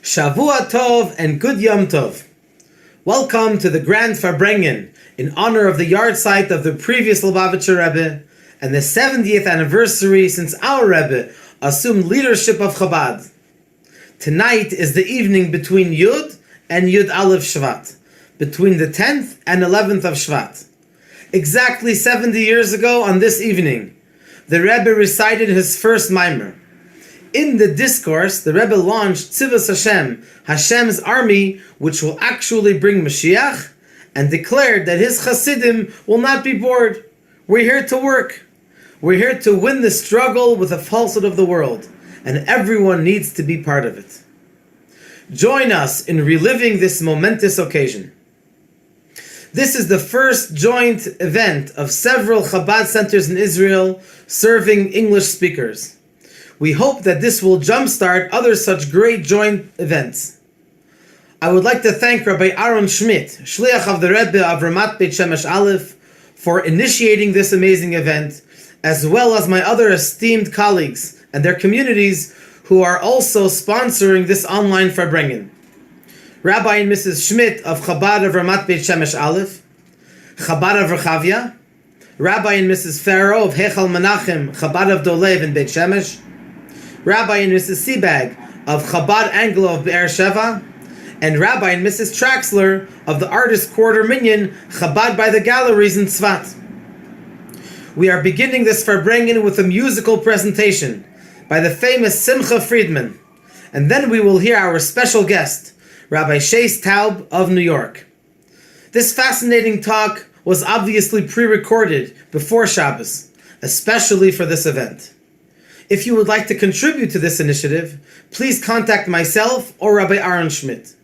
Shavua Tov and Good Yom Tov. Welcome to the Grand Farbrengen in honor of the yard site of the previous Lubavitcher Rebbe and the 70th anniversary since our Rebbe assumed leadership of Chabad. Tonight is the evening between Yud and Yud Aleph Shvat, between the 10th and 11th of Shvat. Exactly 70 years ago on this evening, the Rebbe recited his first mimer. In the discourse, the Rebbe launched Tzivos Hashem, Hashem's army, which will actually bring Mashiach, and declared that his Hasidim will not be bored. We're here to work. We're here to win the struggle with the falsehood of the world, and everyone needs to be part of it. Join us in reliving this momentous occasion. This is the first joint event of several Chabad centers in Israel serving English speakers. We hope that this will jumpstart other such great joint events. I would like to thank Rabbi Aaron Schmidt, Shliach of the Rebbe of Ramat Beit Shemesh Aleph, for initiating this amazing event, as well as my other esteemed colleagues and their communities who are also sponsoring this online Farbrengen. Rabbi and Mrs. Schmidt of Chabad of Ramat Beit Shemesh Aleph, Chabad of Rechavia, Rabbi and Mrs. Farrow of Hechal Menachem, Chabad of Dolev in Beit Shemesh, Rabbi and Mrs. Seabag of Chabad Anglo of Be'er Sheva, and Rabbi and Mrs. Traxler of the Artist Quarter Minyan, Chabad by the Galleries in Tzvat. We are beginning this Farbrengen with a musical presentation by the famous Simcha Friedman, and then we will hear our special guest, Rabbi Shais Taub of New York. This fascinating talk was obviously pre-recorded before Shabbos, especially for this event. If you would like to contribute to this initiative, please contact myself or Rabbi Aaron Schmidt.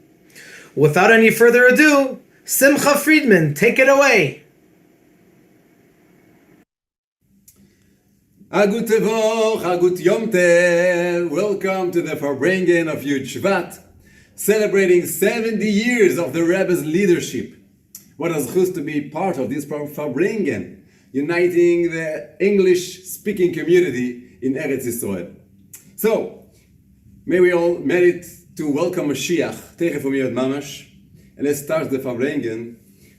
Without any further ado, Simcha Friedman, take it away. Agut Tevoch, Agut Yom Tov. Welcome to the Farbrengen of Yud Shvat, celebrating 70 years of the Rebbe's leadership. What a zchus to be part of this Farbrengen, uniting the English-speaking community in Eretz Yisrael. So, may we all merit to welcome Mashiach, Tegef Umiyot Mamash, and let's start the Farbrengen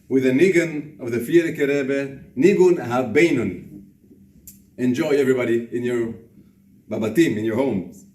with a nigun of the Frierdiker Rebbe, Nigun HaBeinoni. Enjoy, everybody, in your babatim, in your homes.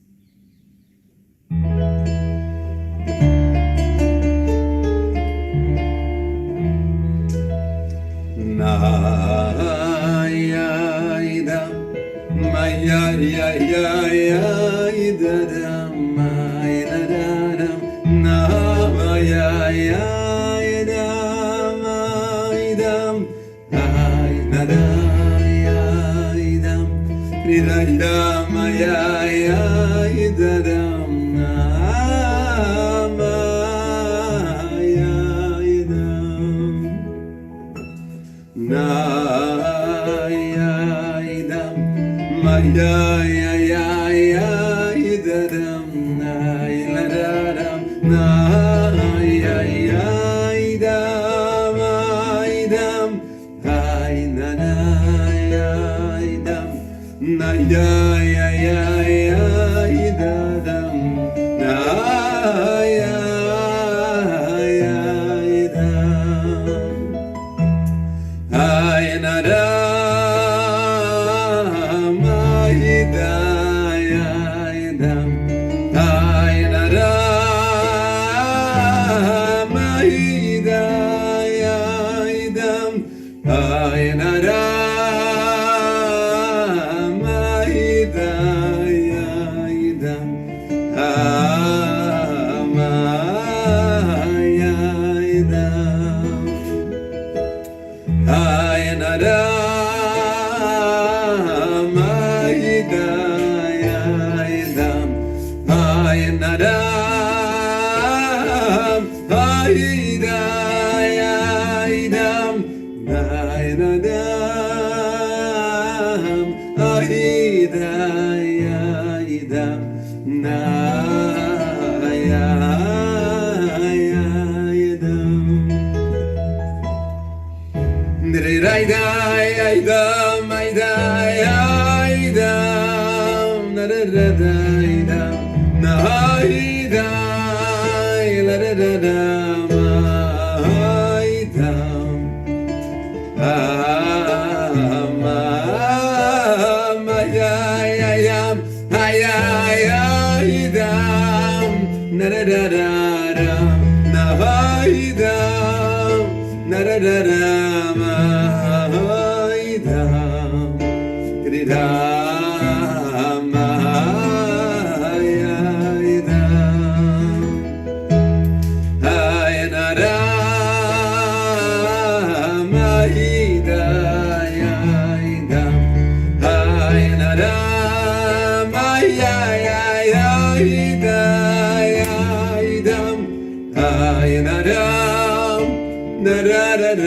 This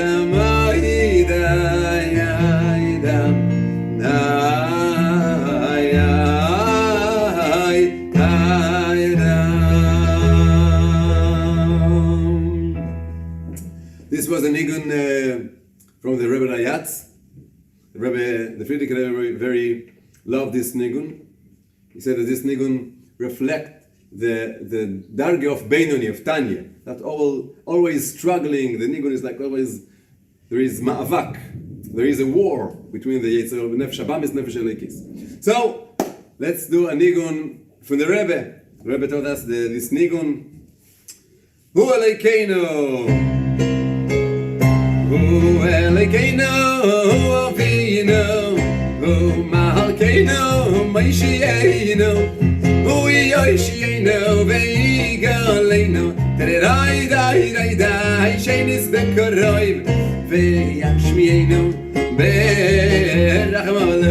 was a nigun from the Rebbe Rayatz. The Rebbe, the Friedrich Rebbe, very loved this nigun. He said that this nigun reflect the darge of Beinoni, of Tanya, that always struggling. The nigun is like always, there is ma'avak, there is a war between the Yetzer of Nefesh Habamis, Nefesh Elikis. So, let's do a nigun from the Rebbe. The Rebbe told us this nigun, Hu Aleikeinu, Hu Aleikeinu, Hu Avinu, Hu Malkeinu, Maishienu, Yoishino, Vegaleno, Terai, Dai, Shanis Bekoroiv, Veyashmieno, Berachmal,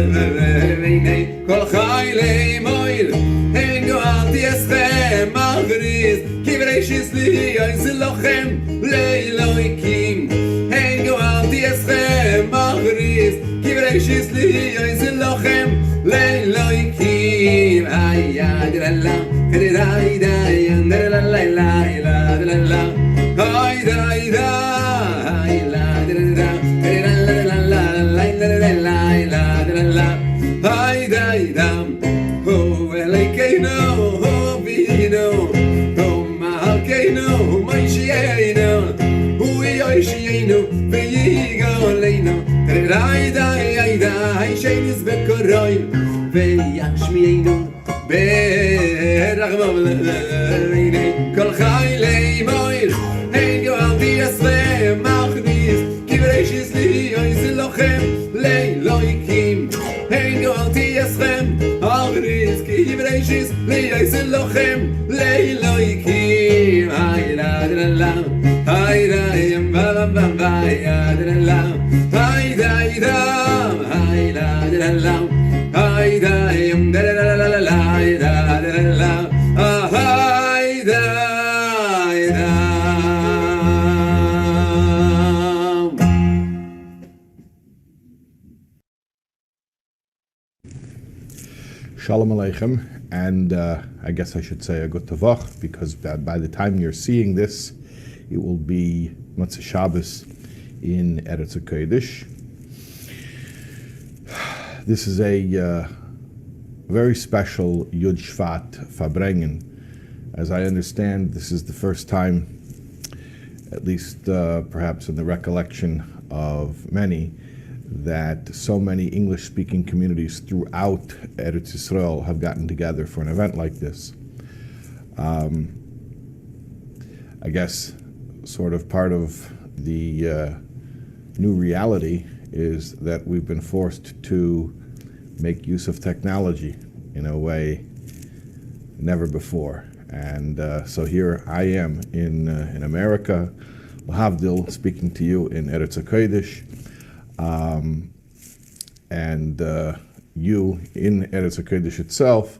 Vene, Kolchaile, Moil, Hengo Altiestem, Magris, Kivreshis Li, Isilochem, Leiloikim, Hengo Altiestem, Magris, Kivreshis Li, Isilochem, Leiloikim. Ay, ay, la la, ay, ay, la la la la la la, ay, ay, ay, la la la, la la la la, ay, ay, oh, Elokeinu, oh, Vino, oh, Malkeinu, Maishienu, oh, Yoishinu, Veyigolenu, ay, ay, ay, Shenis Bekoroim. Veyashmienu, berachmal v'nei, kol chaylei moir, hengo al diasrem machdis, kivreshis li oizilochem, leiloikim, hengo al diasrem machdis, kivreshis li oizilochem, leiloikim, ay la la la, ay da yam ba ba ba ba, ay da la, ay da da, ay la la la. Ay da yam da la la la la da da la ay da Shalom Aleichem, and I guess I should say a good tavach, because by the time you're seeing this, it will be Motzei Shabbos in Eretz HaKodesh. This is a very special Yud Shvat Farbrengen. As I understand, this is the first time, at least perhaps in the recollection of many, that so many English-speaking communities throughout Eretz Yisrael have gotten together for an event like this. I guess sort of part of the new reality is that we've been forced to make use of technology in a way never before. And so here I am in America, L'havdil, speaking to you in Eretz HaKodesh, and you in Eretz HaKodesh itself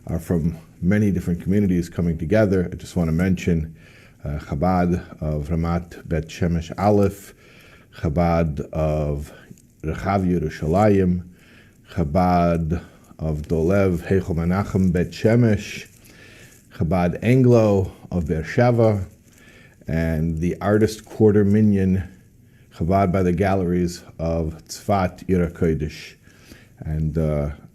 are from many different communities coming together. I just want to mention Chabad of Ramat Bet Shemesh Aleph, Chabad of Rechavia Yerushalayim, Chabad of Dolev Heichel Menachem Bet Shemesh, Chabad Anglo of Beersheva, and the Artist Quarter Minyan Chabad by the Galleries of Tzfat Ir HaKodesh. And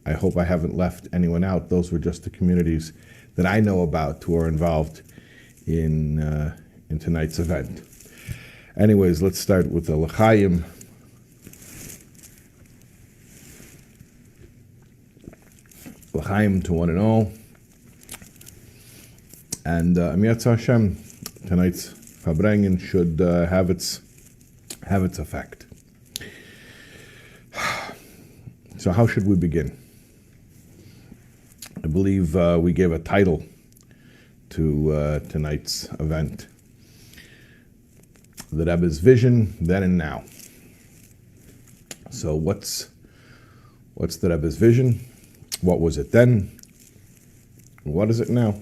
I hope I haven't left anyone out. Those were just the communities that I know about who are involved in tonight's event. Anyways, let's start with the L'chaim. L'chaim to one and all. And Amirat Hashem, tonight's Farbrengen should have its effect. So how should we begin? I believe we gave a title to tonight's event. The Rebbe's vision, then and now. So what's the Rebbe's vision? What was it then? What is it now?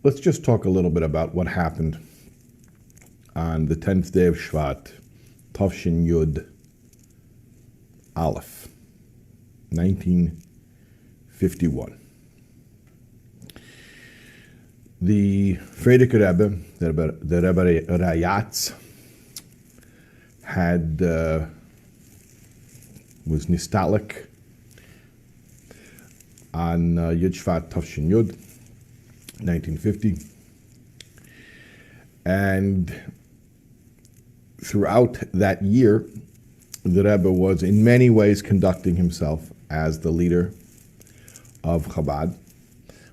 let's just talk a little bit about what happened on the 10th day of Shvat, Tavshin Yud Aleph, 1951. The Frierdiker Rebbe, the Rebbe Rayatz, was nistalik on Yud Shvat Tavshin Yud, 1950. And throughout that year, the Rebbe was in many ways conducting himself as the leader of Chabad,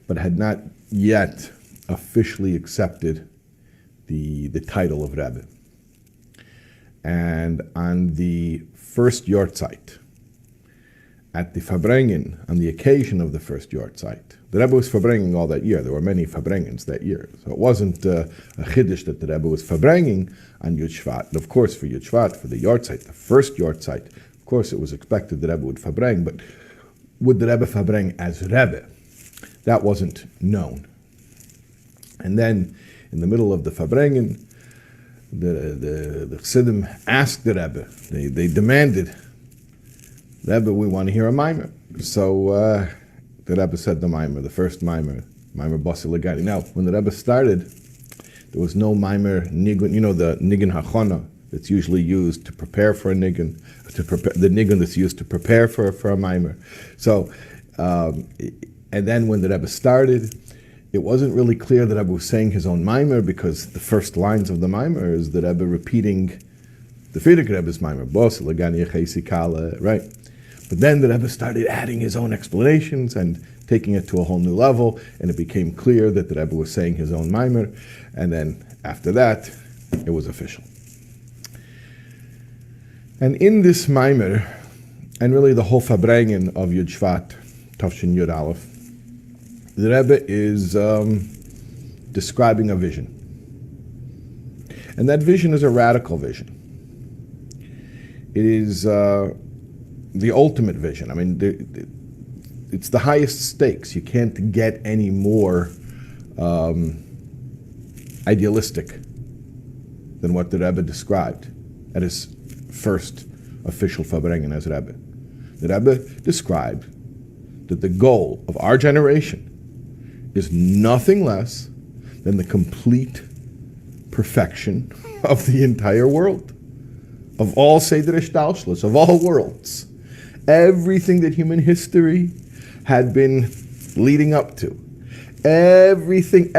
but had not yet officially accepted the title of Rebbe. And on the first Yortzeit, at the Farbrengen, on the occasion of the first Yortzeit, the Rebbe was Farbrengen all that year. There were many Farbrengens that year. So it wasn't a Chiddush that the Rebbe was Farbrengen on Yud Shvat. And of course, for Yud Shvat, for the Yortzeit, the first Yortzeit, of course it was expected the Rebbe would Farbreng, but would the Rebbe Farbreng as Rebbe? That wasn't known. And then, in the middle of the Farbrengen, the Chassidim asked the Rebbe, they demanded, Rebbe, we want to hear a mimer. So the Rebbe said the mimer, the first mimer Basi Legani. Now, when the Rebbe started, there was no mimer nigun, the nigun hachana that's usually used to prepare for a nigun, the nigun that's used to prepare for a mimer. So, and then when the Rebbe started, it wasn't really clear that Rebbe was saying his own mimer, because the first lines of the mimer is the Rebbe repeating the Frierdiker Rebbe's mimer, Basi Legani Yechesi Kala, right? But then the Rebbe started adding his own explanations and taking it to a whole new level, and it became clear that the Rebbe was saying his own mimer, and then after that, it was official. And in this mimer, and really the whole Farbrengen of Yud Shvat, Tavshin Yud Aleph, the Rebbe is describing a vision. And that vision is a radical vision. It is the ultimate vision. I mean, it's the highest stakes. You can't get any more idealistic than what the Rebbe described at his first official Farbrengen as Rebbe. The Rebbe described that the goal of our generation is nothing less than the complete perfection of the entire world, of all Seder Ishtalshlus, of all worlds. Everything that human history had been leading up to, everything,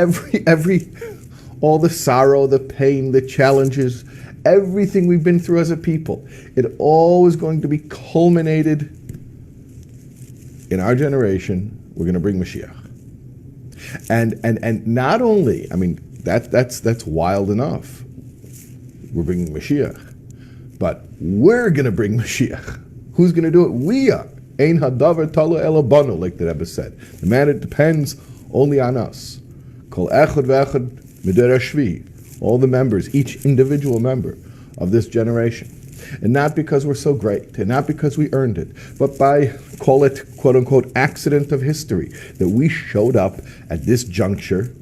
all the sorrow, the pain, the challenges, everything we've been through as a people, it all is going to be culminated in our generation. We're going to bring Mashiach. And not only, I mean, that's wild enough. We're bringing Mashiach. But we're going to bring Mashiach. Who's going to do it? We are. Ein hadavar talo elabanu, like the Rebbe said. The matter depends only on us. Kol echad ve'echad midera shvi. All the members, each individual member of this generation. And not because we're so great, and not because we earned it, but by, call it, quote-unquote, accident of history, that we showed up at this juncture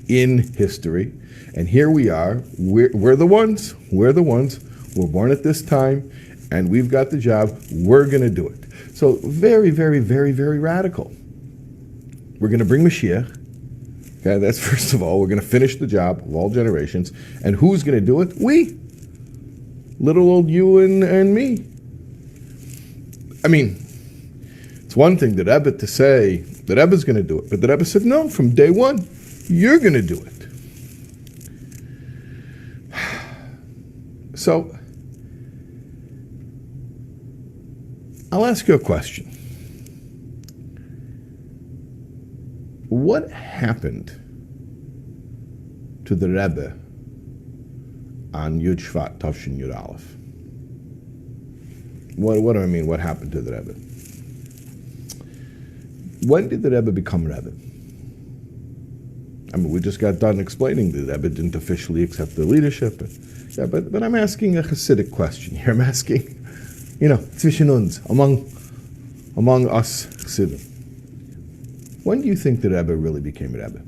in history, and here we are, we're the ones, we're born at this time, and we've got the job, we're going to do it. So very, very, very, very radical. We're going to bring Mashiach. Okay, that's first of all, we're going to finish the job of all generations, and who's going to do it? We. Little old you and me. I mean, it's one thing the Rebbe to say the Rebbe's going to do it, but the Rebbe said, no, from day one, you're going to do it. So, I'll ask you a question. What happened to the Rebbe on Yud Shvat Tavshin Yud Aleph? What do I mean, what happened to the Rebbe? When did the Rebbe become Rebbe? I mean, we just got done explaining the Rebbe didn't officially accept the leadership. But I'm asking a Hasidic question here. I'm asking, zwischen uns, among us Chassidim. When do you think the Rebbe really became Rebbe?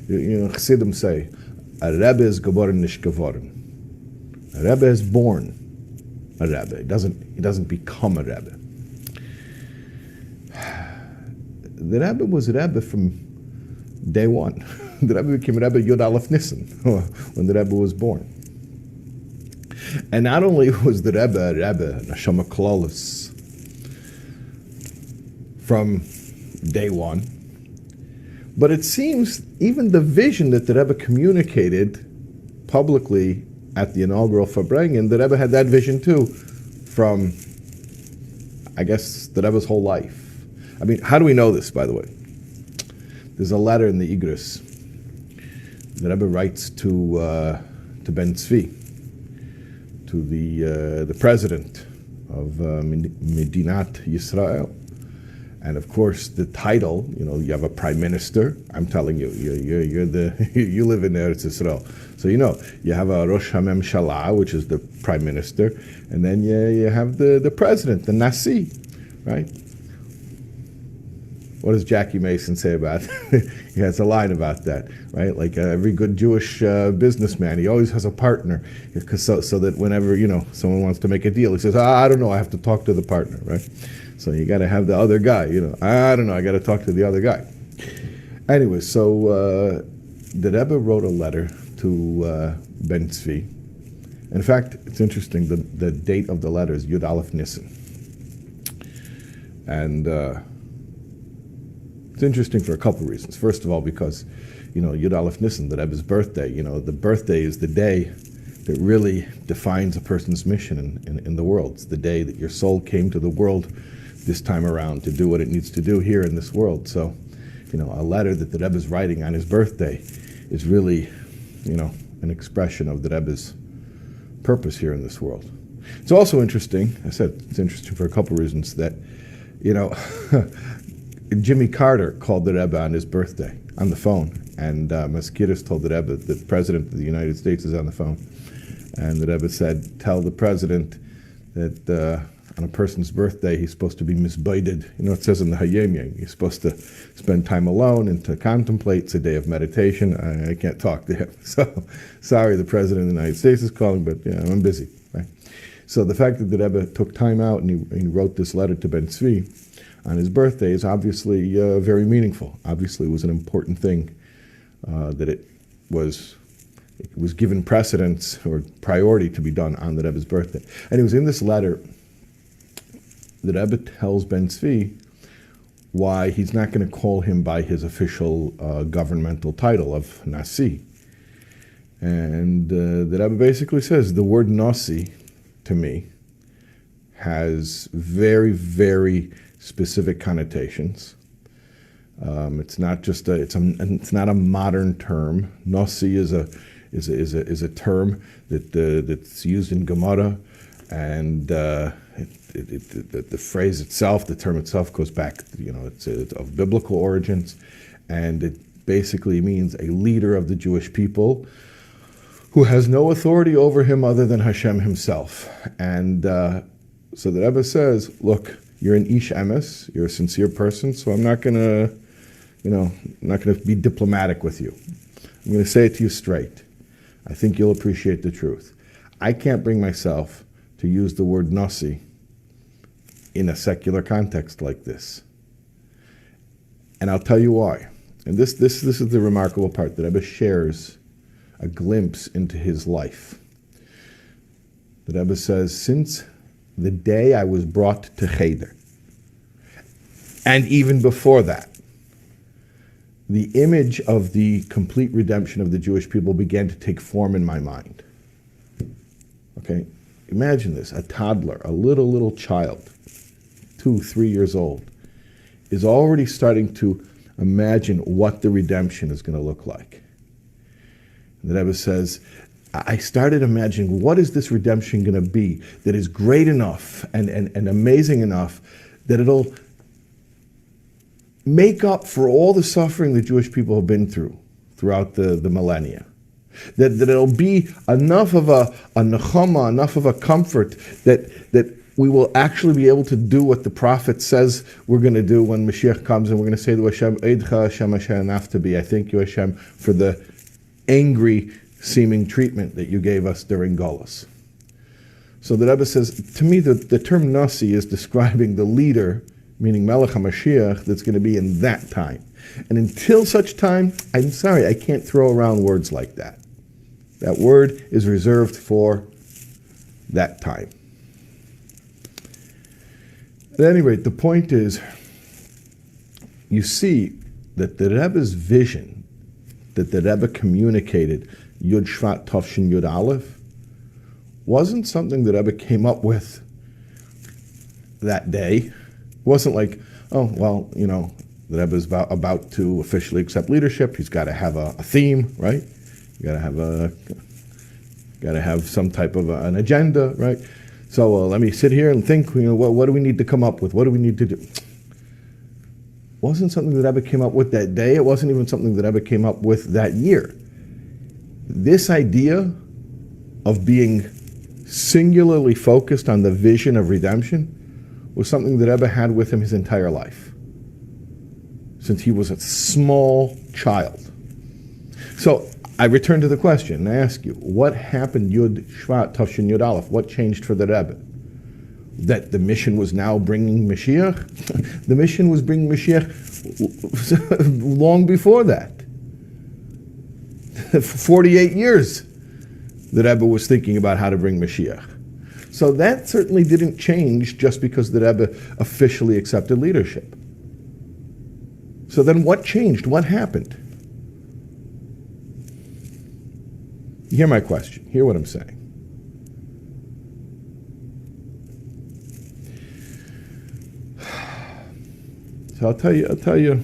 Chassidim say, a Rebbe is geboren nicht geworden. A Rebbe is born a Rebbe. He doesn't become a Rebbe. The Rebbe was a Rebbe from day one. The Rebbe became Rebbe Yud Aleph Nissen when the Rebbe was born. And not only was the Rebbe a Rebbe, Neshama Klolis, from day one, but it seems even the vision that the Rebbe communicated publicly at the inaugural Farbrengen, the Rebbe had that vision too from, I guess, the Rebbe's whole life. I mean, how do we know this, by the way? There's a letter in the Igros. The Rebbe writes to Ben Tzvi, to the president of Medinat Yisrael. And of course, the title, you have a prime minister. I'm telling you, you live in Eretz Yisrael. So you have a Rosh HaMemshala, which is the prime minister, and then you have the president, the Nasi, right? What does Jackie Mason say about it? He has a line about that, right? Like every good Jewish businessman, he always has a partner, so that whenever someone wants to make a deal, he says, I don't know, I have to talk to the partner, right? So you got to have the other guy, I don't know, I got to talk to the other guy. Anyway, so the Rebbe wrote a letter to Ben Tzvi. In fact, it's interesting, the date of the letter is Yud Aleph Nissen. And it's interesting for a couple reasons. First of all, because, Yud Aleph Nissen, the Rebbe's birthday, the birthday is the day that really defines a person's mission in the world. It's the day that your soul came to the world this time around to do what it needs to do here in this world. So, a letter that the Rebbe is writing on his birthday is really, an expression of the Rebbe's purpose here in this world. It's also interesting, I said it's interesting for a couple reasons, that, Jimmy Carter called the Rebbe on his birthday on the phone, and Maskiris told the Rebbe that the President of the United States is on the phone. And the Rebbe said, tell the President that on a person's birthday, he's supposed to be misbaited. It says in the Hayemyang, he's supposed to spend time alone and to contemplate. It's a day of meditation. I can't talk to him. So, sorry, the President of the United States is calling, but I'm busy. Right? So the fact that the Rebbe took time out and he wrote this letter to Ben Tzvi on his birthday is obviously very meaningful. Obviously, it was an important thing that it was given precedence or priority to be done on the Rebbe's birthday. And it was in this letter the Rebbe tells Ben Tzvi why he's not going to call him by his official governmental title of Nasi. And the Rebbe basically says the word Nasi, to me, has very, very specific connotations. It's not just it's not a modern term. Nasi is a term that's used in Gemara, and the phrase itself, the term itself, goes back. It's of biblical origins, and it basically means a leader of the Jewish people who has no authority over him other than Hashem himself. And so the Rebbe says, look, you're an ish emes, you're a sincere person, so I'm not gonna be diplomatic with you. I'm gonna say it to you straight. I think you'll appreciate the truth. I can't bring myself to use the word nasi in a secular context like this. And I'll tell you why. And this is the remarkable part. The Rebbe shares a glimpse into his life. The Rebbe says, since the day I was brought to Cheder, and even before that, the image of the complete redemption of the Jewish people began to take form in my mind. Okay? Imagine this, a toddler, a little child, 2-3 years old, is already starting to imagine what the redemption is going to look like. And the Rebbe says, I started imagining what is this redemption going to be that is great enough and amazing enough that it'll make up for all the suffering the Jewish people have been throughout the millennia. That it'll be enough of a nechama, enough of a comfort that we will actually be able to do what the prophet says we're going to do when Mashiach comes, and we're going to say to Hashem, Eidcha Hashem Asher Naftabi, I thank you, Hashem, for the angry seeming treatment that you gave us during Golus. So the Rebbe says, to me, the term Nasi is describing the leader, meaning Melech HaMashiach, that's going to be in that time. And until such time, I'm sorry, I can't throw around words like that. That word is reserved for that time. At any rate, the point is, you see that the Rebbe's vision, that the Rebbe communicated, Yud Shvat Tovshin Yud Aleph, wasn't something that Rebbe came up with that day. It wasn't like, oh, well, you know, the Rebbe is about to officially accept leadership. He's got to have a theme, right? You got to have some type of an agenda, right? So let me sit here and think, you know, what do we need to come up with? What do we need to do? It wasn't something that Rebbe came up with that day. It wasn't even something that Rebbe came up with that year. This idea of being singularly focused on the vision of redemption was something that Rebbe had with him his entire life, since he was a small child. So I return to the question and I ask you, what happened Yud Shvat Tavshin Yud Aleph? What changed for the Rebbe? That the mission was now bringing Mashiach? The mission was bringing Mashiach long before that. For 48 years, the Rebbe was thinking about how to bring Mashiach. So that certainly didn't change just because the Rebbe officially accepted leadership. So then what changed? What happened? Hear my question. Hear what I'm saying. So I'll tell you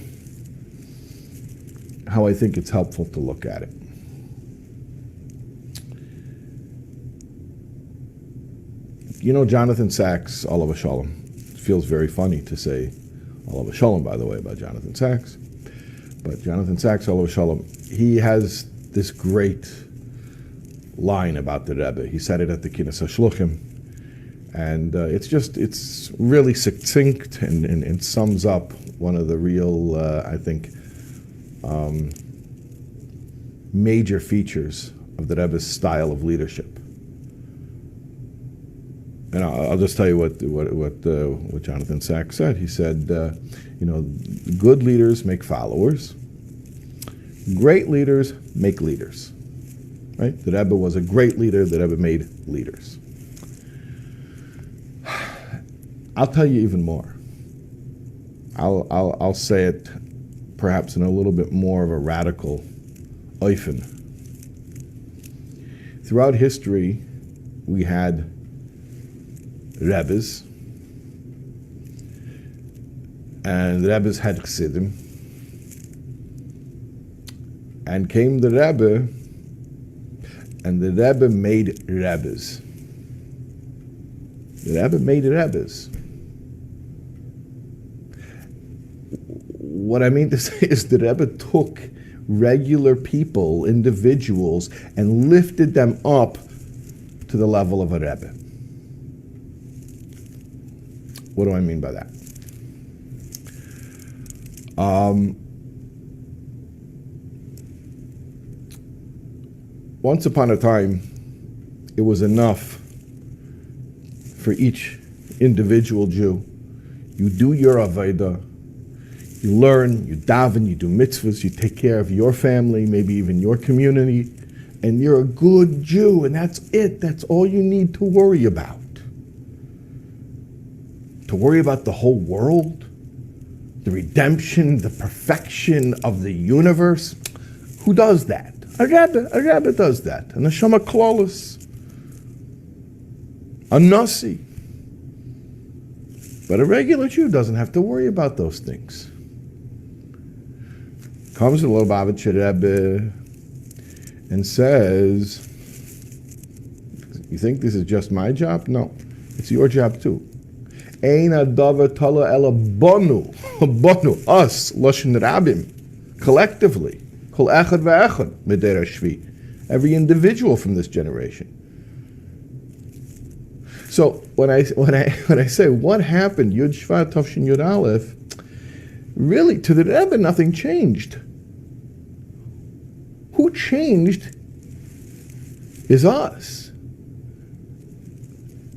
how I think it's helpful to look at it. You know, Jonathan Sacks, Olav Shalom. It feels very funny to say Olav Shalom, by the way, about Jonathan Sacks. But Jonathan Sacks, Olav Shalom, he has this great line about the Rebbe. He said it at the Kinus HaShluchim. And it's really succinct and sums up one of the real, I think, major features of the Rebbe's style of leadership. And I'll just tell you what Jonathan Sacks said. He said, good leaders make followers. Great leaders make leaders. Right? The Rebbe was a great leader. The Rebbe made leaders. I'll tell you even more. I'll say it perhaps in a little bit more of a radical oifen. Throughout history, we had Rebbes, and the Rebbes had Chassidim, and came the Rebbe, and the Rebbe made Rebbes. The Rebbe made Rebbes. What I mean to say is the Rebbe took regular people, individuals, and lifted them up to the level of a Rebbe. What do I mean by that? Once upon a time, it was enough for each individual Jew. You do your Avodah, you learn, you daven, you do mitzvahs, you take care of your family, maybe even your community, and you're a good Jew, and that's it. That's all you need to worry about. To worry about the whole world, the redemption, the perfection of the universe. Who does that? A Rebbe does that. A Neshama Klolos. A Nasi. But a regular Jew doesn't have to worry about those things. Comes the Lubavitcher Rebbe and says, you think this is just my job? No, it's your job too. Ein adavar tala ela bonu, us, loshin rabim, collectively, kol echad ve'echad medera shvi, every individual from this generation. So when I say what happened, Yud Shvat Tavshin Yud Aleph, really to the Rebbe nothing changed. Who changed is us.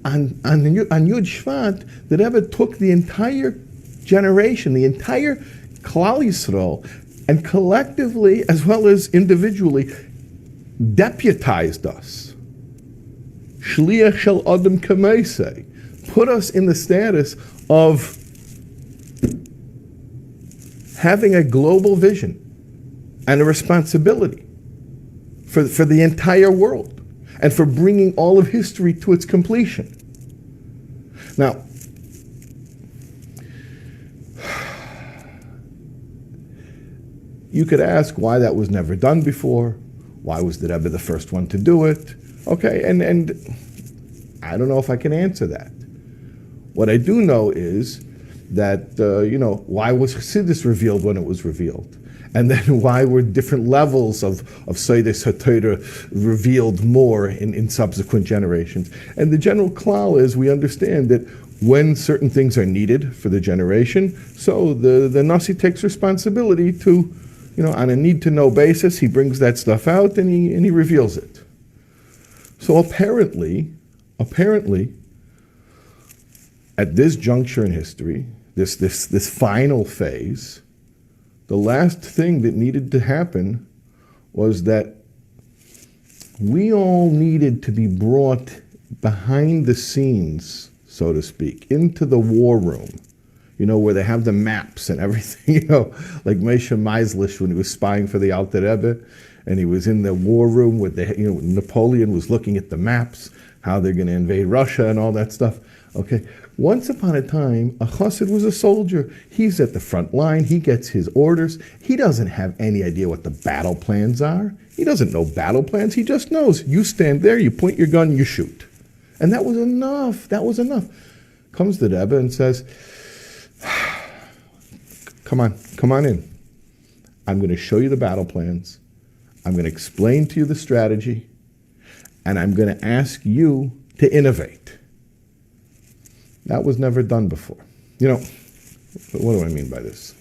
On Yud Shvat, the Rebbe took the entire generation, the entire Klal Yisrael, and collectively as well as individually deputized us. Shliach shel Adam Kameisei, put us in the status of having a global vision and a responsibility for the entire world and for bringing all of history to its completion. Now, you could ask why that was never done before. Why was the Rebbe the first one to do it? Okay, and I don't know if I can answer that. What I do know is that, why was Chassidus revealed when it was revealed? And then why were different levels of Seides HaTorah revealed more in subsequent generations? And the general klal is we understand that when certain things are needed for the generation, so the Nasi takes responsibility to, on a need-to-know basis, he brings that stuff out and he reveals it. So apparently, at this juncture in history, this final phase, the last thing that needed to happen was that we all needed to be brought behind the scenes, so to speak, into the war room, where they have the maps and everything, like Moshe Meislish when he was spying for the Alter Rebbe, and he was in the war room with Napoleon was looking at the maps, how they're going to invade Russia and all that stuff. Okay, once upon a time, a chassid was a soldier. He's at the front line. He gets his orders. He doesn't have any idea what the battle plans are. He doesn't know battle plans. He just knows you stand there, you point your gun, you shoot. And that was enough. That was enough. Comes the Rebbe and says, come on in. I'm going to show you the battle plans. I'm going to explain to you the strategy. And I'm going to ask you to innovate. That was never done before. What do I mean by this?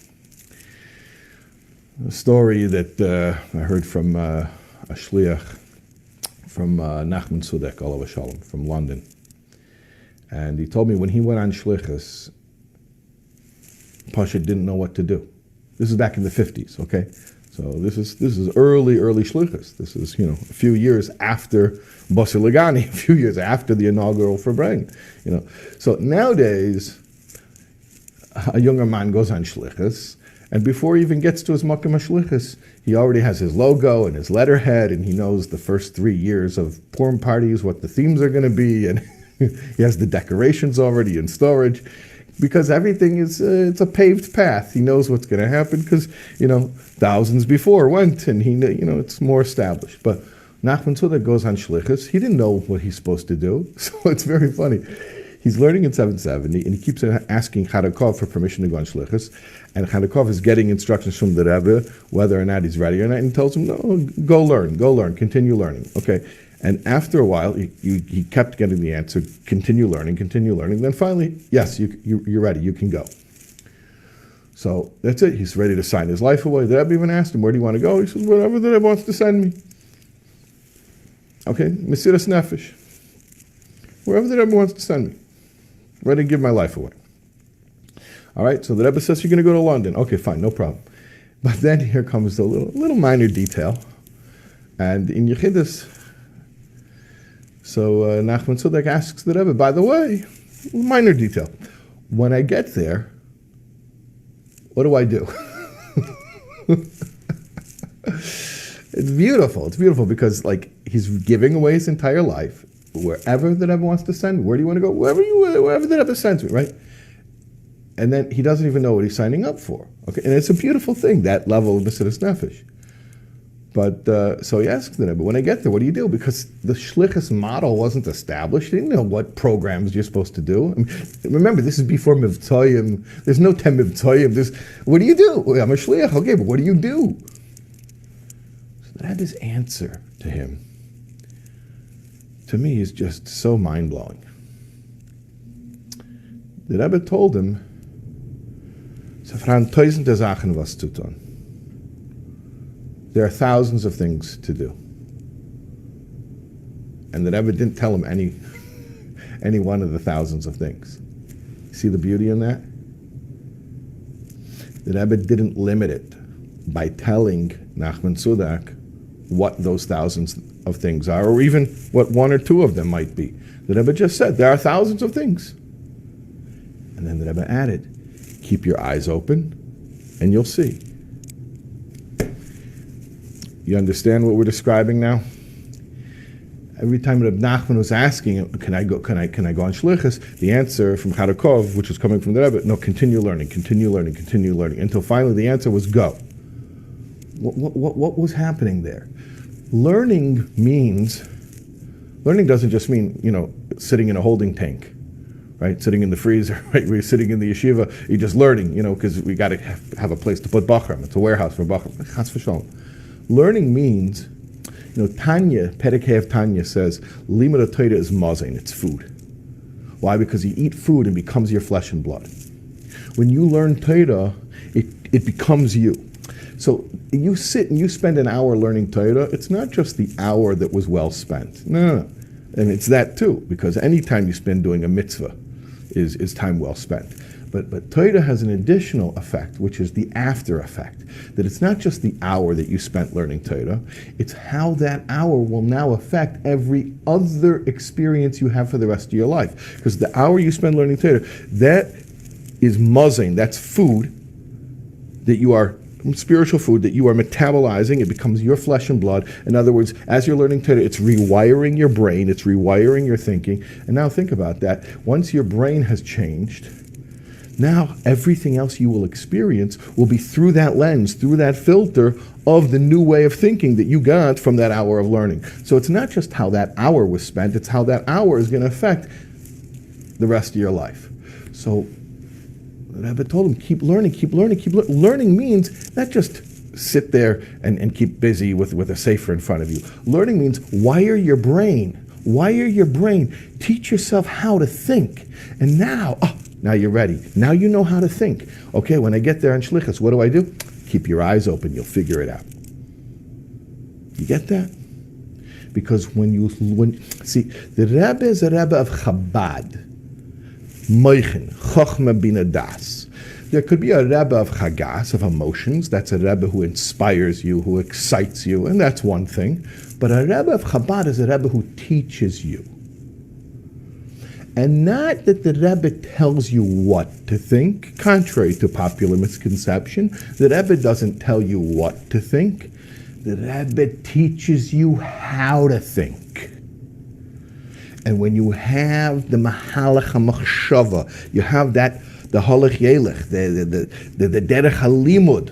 A story that I heard from a shliach from Nachman Sudek, Olav Shalom, from London. And he told me when he went on shlichus, Pasha didn't know what to do. This is back in the 50s, okay? So this is early shlichus. This is, a few years after Basar Lagani, a few years after the inaugural Farbrengen, So nowadays, a younger man goes on shlichus, and before he even gets to his Makam HaShlichus, he already has his logo and his letterhead, and he knows the first 3 years of Purim parties, what the themes are going to be, and he has the decorations already in storage, because everything is, it's a paved path. He knows what's going to happen because, thousands before went, and it's more established. But Nachman Tzudek goes on shlichus. He didn't know what he's supposed to do, so it's very funny. He's learning in 770, and he keeps asking Chadakov for permission to go on shlichus, and Chadakov is getting instructions from the Rebbe whether or not he's ready or not, and he tells him, no, go learn, continue learning. Okay. And after a while, he kept getting the answer, continue learning. Then finally, yes, you're ready, you can go. So that's it. He's ready to sign his life away. The Rebbe even asked him, where do you want to go? He says, wherever the Rebbe wants to send me. Okay, Mesiras Nefesh. Wherever the Rebbe wants to send me. Ready to give my life away. All right, so the Rebbe says, you're going to go to London. Okay, fine, no problem. But then here comes the little minor detail. And in Yechidus, so Nachman Tzudek asks the Rebbe, by the way, minor detail, when I get there, what do I do? It's beautiful because he's giving away his entire life. Wherever the Rebbe wants to send me, where do you want to go? Wherever the Rebbe sends me, right? And then he doesn't even know what he's signing up for. Okay, and it's a beautiful thing, that level of Mesiras Nefesh. But so he asks the Rebbe, when I get there, what do you do? Because the shlichus model wasn't established. He didn't know what programs you're supposed to do. Remember, this is before Mivtzoyim. There's no 10 Mivtzoyim. What do you do? I'm a shliach. Okay, but what do you do? So the Rebbe's answer to him, to me, is just so mind-blowing. the Rebbe told him, tausende Sachen was zu tun. There are thousands of things to do. And the Rebbe didn't tell him any one of the thousands of things. See the beauty in that? The Rebbe didn't limit it by telling Nachman Sudak what those thousands of things are, or even what one or two of them might be. The Rebbe just said, there are thousands of things. And then the Rebbe added, keep your eyes open, and you'll see. You understand what we're describing now? Every time Reb Nachman was asking, can I go on Shlichus? The answer from Charakov, which was coming from the Rebbe, no, continue learning, until finally the answer was go. What was happening there? Learning doesn't just mean, sitting in a holding tank, right? Sitting in the freezer, right? We're sitting in the yeshiva, you're just learning, because we got to have a place to put Bachram. It's a warehouse for Bachram. Chas v'shalom. Learning means, Tanya, Perikei of Tanya says, Limud HaTorah is mazain, it's food. Why? Because you eat food and becomes your flesh and blood. When you learn Torah, it becomes you. So you sit and you spend an hour learning Torah, it's not just the hour that was well spent. No. And it's that too, because any time you spend doing a mitzvah is time well spent. But Torah has an additional effect, which is the after effect. That it's not just the hour that you spent learning Torah, it's how that hour will now affect every other experience you have for the rest of your life. Because the hour you spend learning Torah, that is mazain, that's food that you are, spiritual food that you are metabolizing. It becomes your flesh and blood. In other words, as you're learning Torah, it's rewiring your brain, it's rewiring your thinking. And now think about that. Once your brain has changed, now everything else you will experience will be through that lens, through that filter of the new way of thinking that you got from that hour of learning. So it's not just how that hour was spent, it's how that hour is going to affect the rest of your life. So the Rebbe told him, keep learning. Learning means not just sit there and keep busy with a sefer in front of you. Learning means wire your brain. Teach yourself how to think. And now you're ready. Now you know how to think. Okay, when I get there on Shlichus, what do? Keep your eyes open. You'll figure it out. You get that? Because see, the Rebbe is a Rebbe of Chabad. Moichin, Chochma Bina Das. There could be a Rebbe of Chagas, of emotions. That's a Rebbe who inspires you, who excites you, and that's one thing. But a Rebbe of Chabad is a Rebbe who teaches you. And not that the Rebbe tells you what to think, contrary to popular misconception. The Rebbe doesn't tell you what to think. The Rebbe teaches you how to think. And when you have the Mahalach HaMachshava, you have that, the Halach Yelech, the Derech HaLimud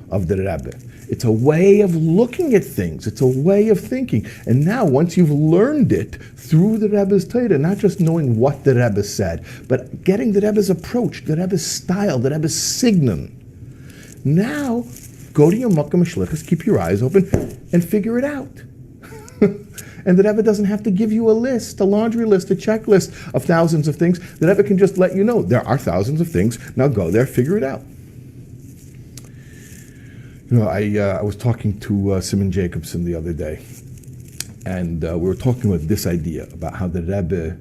of the Rebbe. It's a way of looking at things. It's a way of thinking. And now, once you've learned it through the Rebbe's Torah, not just knowing what the Rebbe said, but getting the Rebbe's approach, the Rebbe's style, the Rebbe's signon. Now, go to your Makom Shlichus, keep your eyes open, and figure it out. And the Rebbe doesn't have to give you a list, a laundry list, a checklist of thousands of things. The Rebbe can just let you know, there are thousands of things. Now go there, figure it out. I was talking to Simon Jacobson the other day, and we were talking about this idea about how the Rebbe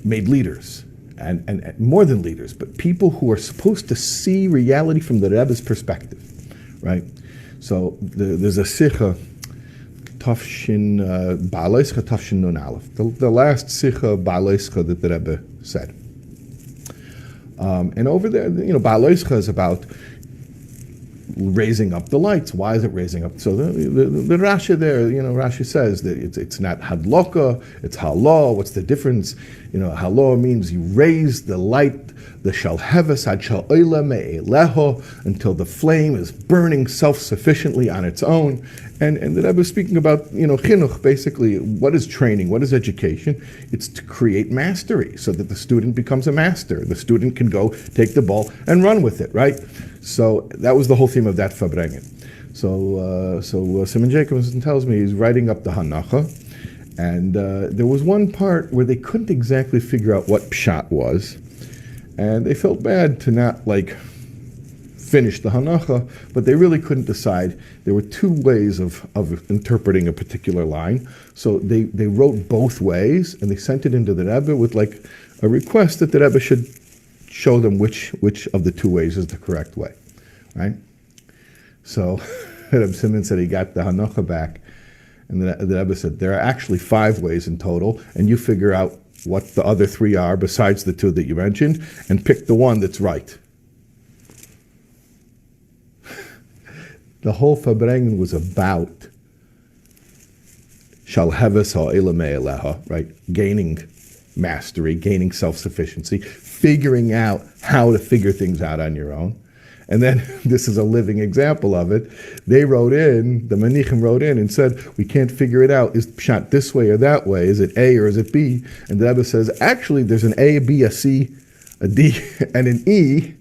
made leaders, and more than leaders, but people who are supposed to see reality from the Rebbe's perspective, right? So there's a Sikha, Tafshin Ba'aleischa, Tafshin Nun Aleph, the last Sikha Ba'aleischa that the Rebbe said. And over there, Ba'aleischa is about raising up the lights. Why is it raising up? So the Rashi there, Rashi says that it's not hadloka, it's halah. What's the difference? Halah means you raise the light, the shalheves ad shal oila me'eleho, until the flame is burning self-sufficiently on its own. And the Rebbe is speaking about, chinuch, basically, what is training, what is education? It's to create mastery, so that the student becomes a master. The student can go take the ball and run with it, right? So that was the whole theme of that Fabrengen. So Simon Jacobson tells me he's writing up the Hanacha, And there was one part where they couldn't exactly figure out what pshat was, and they felt bad to not finish the hanacha, but they really couldn't decide. There were two ways of interpreting a particular line, so they wrote both ways, and they sent it into the Rebbe with a request that the Rebbe should show them which of the two ways is the correct way, right? So Rebbe Simon said he got the hanacha back, and the Rebbe said, there are actually 5 ways in total, and you figure out what the other 3 are besides the 2 that you mentioned, and pick the one that's right. The whole Farbrengen was about shalheves ha'elamei eleha, right? Gaining mastery, gaining self-sufficiency, figuring out how to figure things out on your own. And then, this is a living example of it, the Manichim wrote in and said, we can't figure it out. Is pshat this way or that way? Is it A or is it B? And the Rebbe says, actually, there's an A, a B, a C, a D, and an E.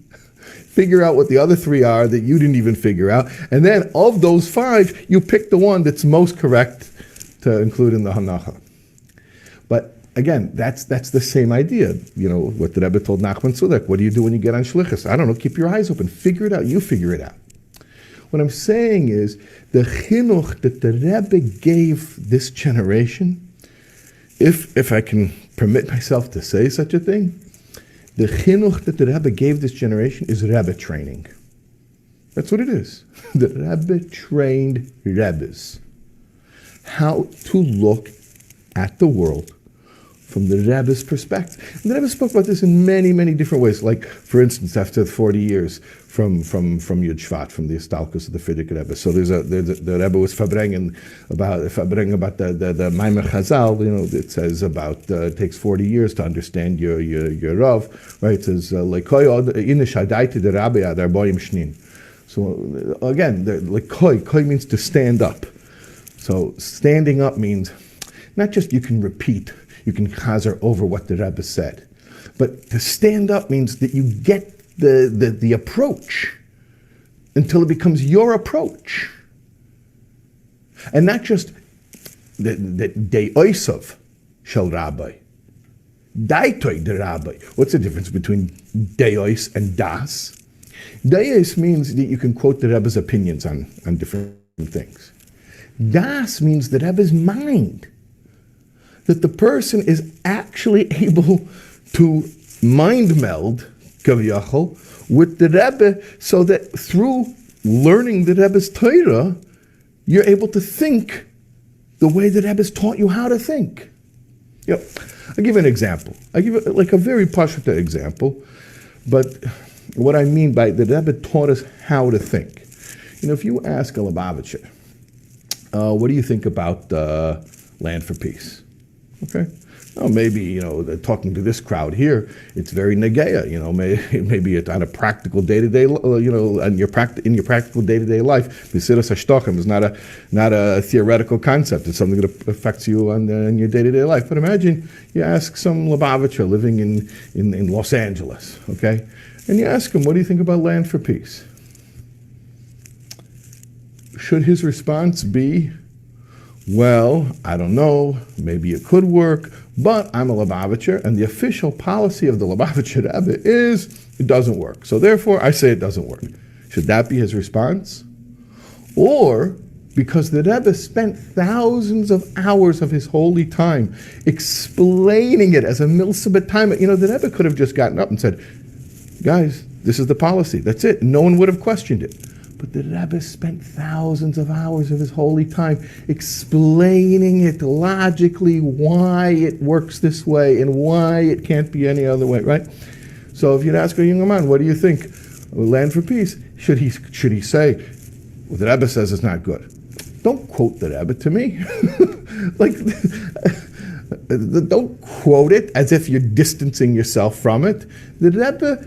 Figure out what the other 3 are that you didn't even figure out. And then, of those 5, you pick the one that's most correct to include in the hanacha. But again, that's the same idea. You know, what the Rebbe told Nachman Tzudek, what do you do when you get on shlichus? I don't know, keep your eyes open, figure it out, you figure it out. What I'm saying is, the chinuch that the Rebbe gave this generation, if I can permit myself to say such a thing, the chinuch that the Rebbe gave this generation is Rebbe training. That's what it is. The Rebbe trained Rebbes how to look at the world from the Rebbe's perspective. And the Rebbe spoke about this in many, many different ways. Like, for instance, after 40 years from Yud Shvat, from the Istalkus of the Frierdiker Rebbe. So the Rebbe was Farbrengen about the Maimer Chazal. You know, it says about it takes 40 years to understand your Rav. Right? It says Lekoy in the Shadaiti the Rabbi Adar Boyim Shnin. So again, Lekoy means to stand up. So standing up means not just you can repeat. You can chazer over what the Rebbe said. But to stand up means that you get the approach until it becomes your approach. And not just the de'osav shel rabbi. Daitoi de rabbi. What's the difference between de'os and das? De'os means that you can quote the Rebbe's opinions on different things. Das means the Rebbe's mind. That the person is actually able to mind meld, kaviyachol, with the Rebbe, so that through learning the Rebbe's Torah, you're able to think the way the Rebbe's taught you how to think. Yep. I'll give an example. I give it like a very pashut example, but what I mean by the Rebbe taught us how to think. You know, if you ask a Lubavitcher, what do you think about Land for Peace? Okay. Well, maybe, you know, talking to this crowd here, it's very negeya, you know, maybe it's on a practical day-to-day, you know, in your practical day-to-day life. Mesiras Hashtachim is not a theoretical concept. It's something that affects you in your day-to-day life. But imagine you ask some Lubavitcher living in Los Angeles, okay? And you ask him, what do you think about Land for Peace? Should his response be, well, I don't know, maybe it could work, but I'm a Lubavitcher, and the official policy of the Lubavitcher Rebbe is it doesn't work. So therefore, I say it doesn't work. Should that be his response? Or, because the Rebbe spent thousands of hours of his holy time explaining it as a milsabet time, you know, the Rebbe could have just gotten up and said, guys, this is the policy, that's it. No one would have questioned it. But the Rebbe spent thousands of hours of his holy time explaining it logically, why it works this way and why it can't be any other way, right? So if you'd ask a young man, what do you think? Land for Peace. Should he say, well, the Rebbe says it's not good? Don't quote the Rebbe to me. Don't quote it as if you're distancing yourself from it. The Rebbe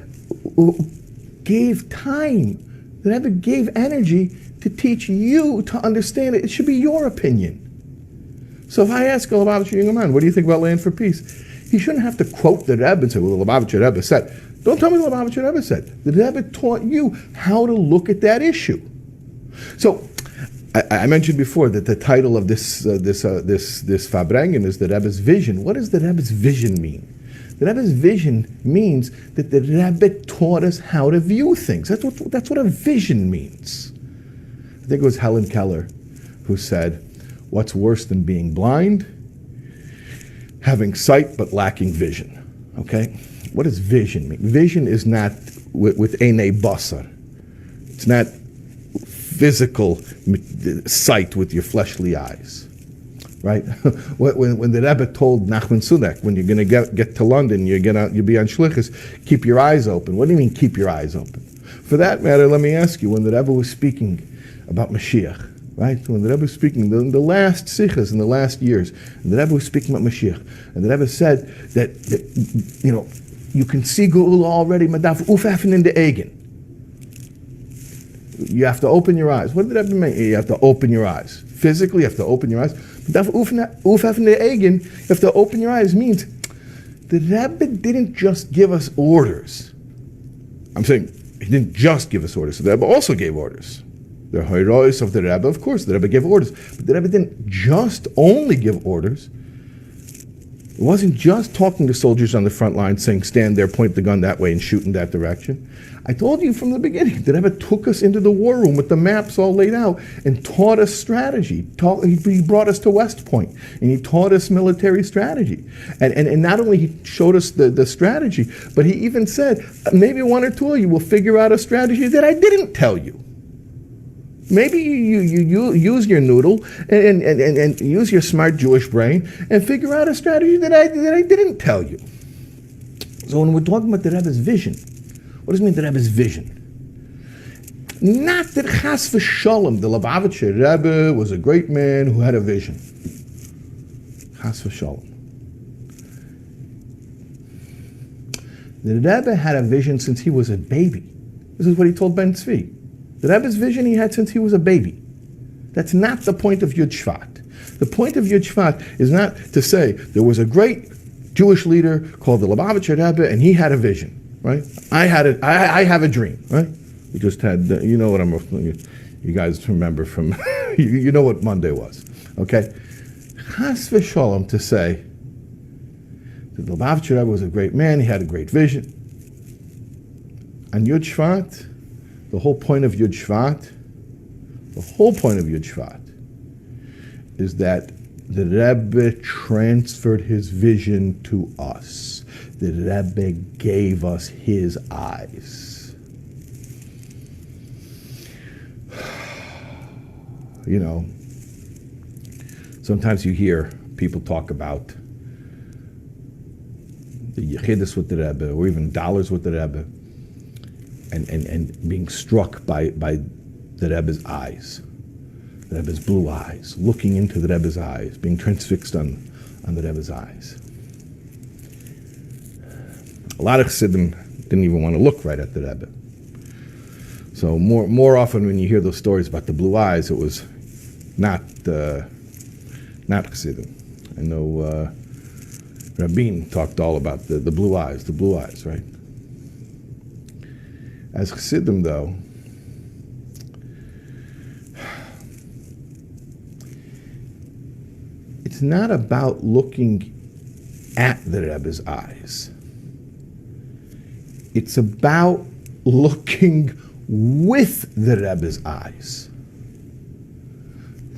gave time. The Rebbe gave energy to teach you to understand it. It should be your opinion. So if I ask a Lubavitcher young man, what do you think about Land for Peace? He shouldn't have to quote the Rebbe and say, well, the Lubavitcher Rebbe said. Don't tell me the Lubavitcher Rebbe said. The Rebbe taught you how to look at that issue. So I mentioned before that the title of this Farbrengen is the Rebbe's vision. What does the Rebbe's vision mean? The Rebbe's vision means that the Rebbe taught us how to view things. That's what a vision means. I think it was Helen Keller who said, "What's worse than being blind? Having sight but lacking vision." Okay? What does vision mean? Vision is not with einei basar. It's not physical sight with your fleshly eyes, right? When the Rebbe told Nachman Sunek, when you're going to get to London, you'll be on shlichus, keep your eyes open. What do you mean, keep your eyes open? For that matter, let me ask you, when the Rebbe was speaking about Mashiach, right? When the Rebbe was speaking, the last sichas in the last years, and the Rebbe was speaking about Mashiach, and the Rebbe said that you can see Geula already, madaf ufafen in the egen. You have to open your eyes. What did that mean? You have to open your eyes. Physically, you have to open your eyes. You have to open your eyes means the Rebbe didn't just give us orders. I'm saying he didn't just give us orders. The Rebbe also gave orders. The heroes of the Rebbe, of course, the Rebbe gave orders. But the Rebbe didn't just only give orders. It wasn't just talking to soldiers on the front line saying, stand there, point the gun that way, and shoot in that direction. I told you from the beginning, the Rebbe took us into the war room with the maps all laid out and taught us strategy. He brought us to West Point, and he taught us military strategy. And not only he showed us the strategy, but he even said, maybe one or two of you will figure out a strategy that I didn't tell you. Maybe you use your noodle and use your smart Jewish brain and figure out a strategy that I didn't tell you. So when we're talking about the Rebbe's vision, what does it mean, the Rebbe's vision? Not that Chas v'Shalom, the Lubavitcher Rebbe was a great man who had a vision. Chas v'Shalom. The Rebbe had a vision since he was a baby. This is what he told Ben Tzvi. The Rebbe's vision he had since he was a baby. That's not the point of Yud Shvat. The point of Yud Shvat is not to say there was a great Jewish leader called the Lubavitcher Rebbe and he had a vision, right? I have a dream, right? We just had, you know what you guys remember from, you know what Monday was, okay? Chas v'Shalom to say that the Lubavitcher Rebbe was a great man, he had a great vision. On Yud Shvat, the whole point of Yud Shvat is that the Rebbe transferred his vision to us. The Rebbe gave us his eyes. You know, sometimes you hear people talk about the Yechidus with the Rebbe, or even dollars with the Rebbe, and being struck by the Rebbe's eyes, the Rebbe's blue eyes, looking into the Rebbe's eyes, being transfixed on the Rebbe's eyes. A lot of Chassidim didn't even want to look right at the Rebbe. So more often when you hear those stories about the blue eyes, it was not Chassidim. I know Rabin talked all about the blue eyes, right? As Chassidim, though, it's not about looking at the Rebbe's eyes. It's about looking with the Rebbe's eyes.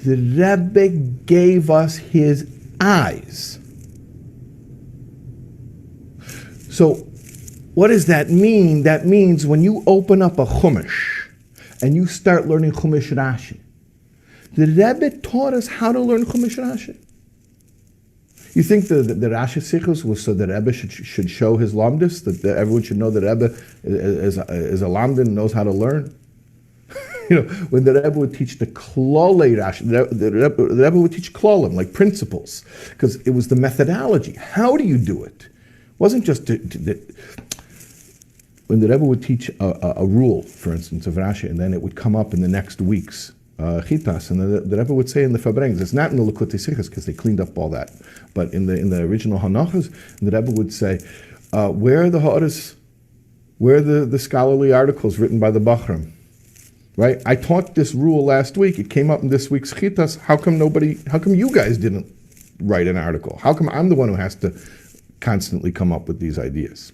The Rebbe gave us his eyes. So, what does that mean? That means when you open up a Chumash and you start learning Chumash Rashi, the Rebbe taught us how to learn Chumash Rashi. You think the Rashi Sichos was so the Rebbe should show his lamdus, that everyone should know the Rebbe is a lamdan and knows how to learn? You know, when the Rebbe would teach the Klolei Rashi, the Rebbe would teach Klolim, like principles, because it was the methodology. How do you do it? It wasn't just when the Rebbe would teach a rule, for instance, of Rashi, and then it would come up in the next week's Chitas, and the Rebbe would say in the Farbrengens, it's not in the Likutei Sichos because they cleaned up all that, but in the original Hanachas, the Rebbe would say, where are the Ha'aras, where are the scholarly articles written by the Bachram? right? I taught this rule last week. It came up in this week's Chitas. How come you guys didn't write an article? How come I'm the one who has to constantly come up with these ideas?